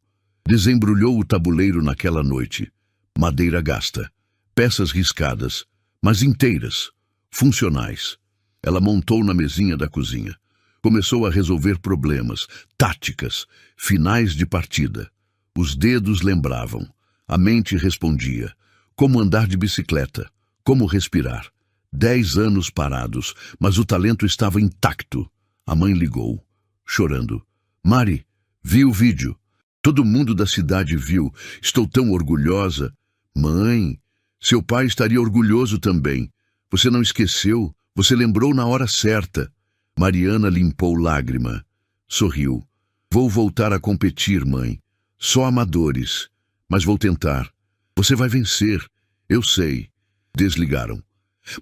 Desembrulhou o tabuleiro naquela noite. Madeira gasta. Peças riscadas, mas inteiras. Funcionais. Ela montou na mesinha da cozinha. Começou a resolver problemas, táticas, finais de partida. Os dedos lembravam. A mente respondia. Como andar de bicicleta. Como respirar. 10 anos parados, mas o talento estava intacto. A mãe ligou, chorando. Mari, vi o vídeo. Todo mundo da cidade viu. Estou tão orgulhosa. Mãe, seu pai estaria orgulhoso também. Você não esqueceu. Você lembrou na hora certa. Mariana limpou lágrima. Sorriu. Vou voltar a competir, mãe. Só amadores. Mas vou tentar. Você vai vencer. Eu sei. Desligaram.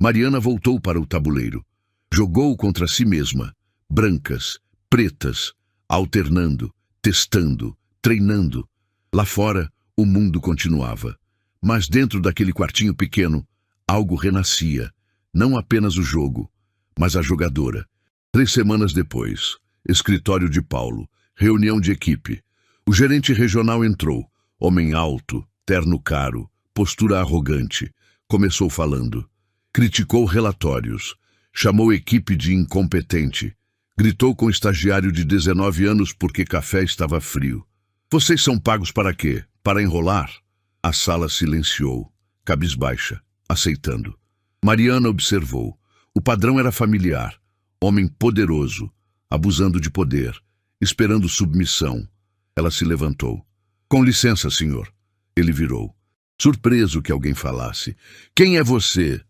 Mariana voltou para o tabuleiro. Jogou contra si mesma. Brancas, pretas, alternando, testando, treinando. Lá fora, o mundo continuava. Mas dentro daquele quartinho pequeno, algo renascia. Não apenas o jogo, mas a jogadora. 3 semanas depois, escritório de Paulo, reunião de equipe. O gerente regional entrou, homem alto, terno caro, postura arrogante. Começou falando. Criticou relatórios. Chamou equipe de incompetente. Gritou com o estagiário de 19 anos porque café estava frio. Vocês são pagos para quê? Para enrolar? A sala silenciou, cabisbaixa, aceitando. Mariana observou. O padrão era familiar. Homem poderoso, abusando de poder, esperando submissão. Ela se levantou. Com licença, senhor. Ele virou. Surpreso que alguém falasse. Quem é você?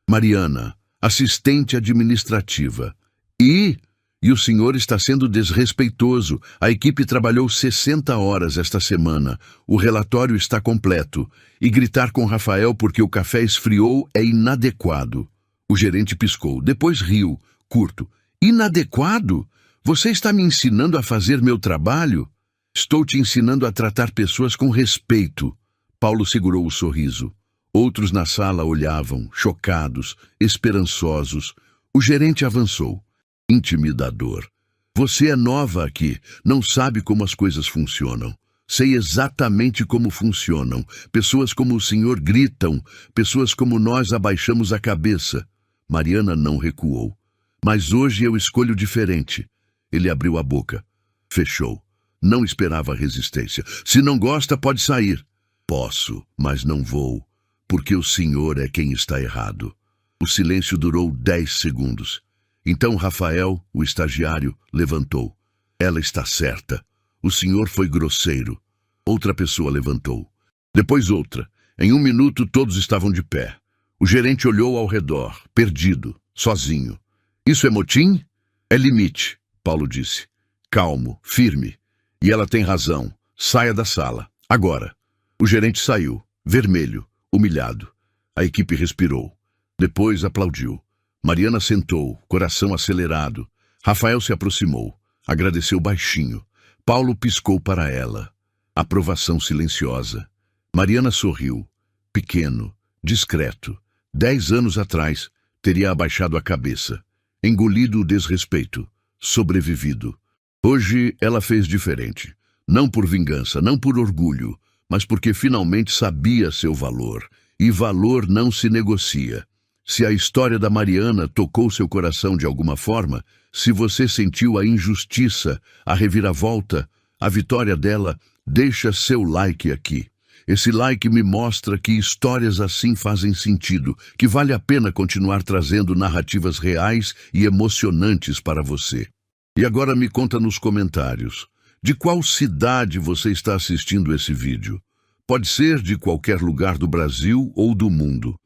Mariana, assistente administrativa. E o senhor está sendo desrespeitoso. A equipe trabalhou 60 horas esta semana. O relatório está completo. E gritar com Rafael porque o café esfriou é inadequado. O gerente piscou, depois riu, curto. Inadequado? Você está me ensinando a fazer meu trabalho? Estou te ensinando a tratar pessoas com respeito. Paulo segurou o sorriso. Outros na sala olhavam, chocados, esperançosos. O gerente avançou. Intimidador. Você é nova aqui, não sabe como as coisas funcionam. Sei exatamente como funcionam. Pessoas como o senhor gritam, pessoas como nós abaixamos a cabeça. Mariana não recuou. Mas hoje eu escolho diferente. Ele abriu a boca. Fechou. Não esperava resistência. Se não gosta, pode sair. Posso, mas não vou, porque o senhor é quem está errado. O silêncio durou 10 segundos. Então Rafael, o estagiário, levantou. Ela está certa. O senhor foi grosseiro. Outra pessoa levantou. Depois outra. Em 1 minuto todos estavam de pé. O gerente olhou ao redor, perdido, sozinho. Isso é motim? É limite, Paulo disse. Calmo, firme. E ela tem razão. Saia da sala. Agora. O gerente saiu, vermelho, humilhado. A equipe respirou. Depois aplaudiu. Mariana sentou, coração acelerado. Rafael se aproximou. Agradeceu baixinho. Paulo piscou para ela. Aprovação silenciosa. Mariana sorriu. Pequeno, discreto. 10 anos atrás, teria abaixado a cabeça. Engolido o desrespeito. Sobrevivido. Hoje, ela fez diferente. Não por vingança, não por orgulho, mas porque finalmente sabia seu valor. E valor não se negocia. Se a história da Mariana tocou seu coração de alguma forma, se você sentiu a injustiça, a reviravolta, a vitória dela, deixa seu like aqui. Esse like me mostra que histórias assim fazem sentido, que vale a pena continuar trazendo narrativas reais e emocionantes para você. E agora me conta nos comentários, de qual cidade você está assistindo esse vídeo? Pode ser de qualquer lugar do Brasil ou do mundo.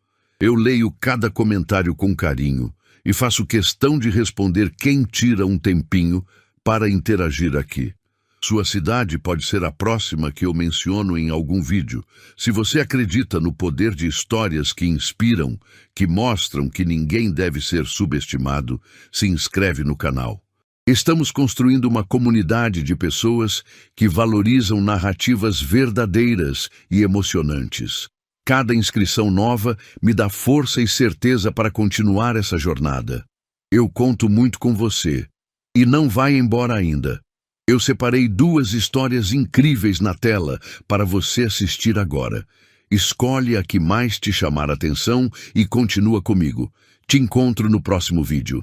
Eu leio cada comentário com carinho e faço questão de responder quem tira um tempinho para interagir aqui. Sua cidade pode ser a próxima que eu menciono em algum vídeo. Se você acredita no poder de histórias que inspiram, que mostram que ninguém deve ser subestimado, se inscreve no canal. Estamos construindo uma comunidade de pessoas que valorizam narrativas verdadeiras e emocionantes. Cada inscrição nova me dá força e certeza para continuar essa jornada. Eu conto muito com você. E não vai embora ainda. Eu separei 2 histórias incríveis na tela para você assistir agora. Escolhe a que mais te chamar a atenção e continua comigo. Te encontro no próximo vídeo.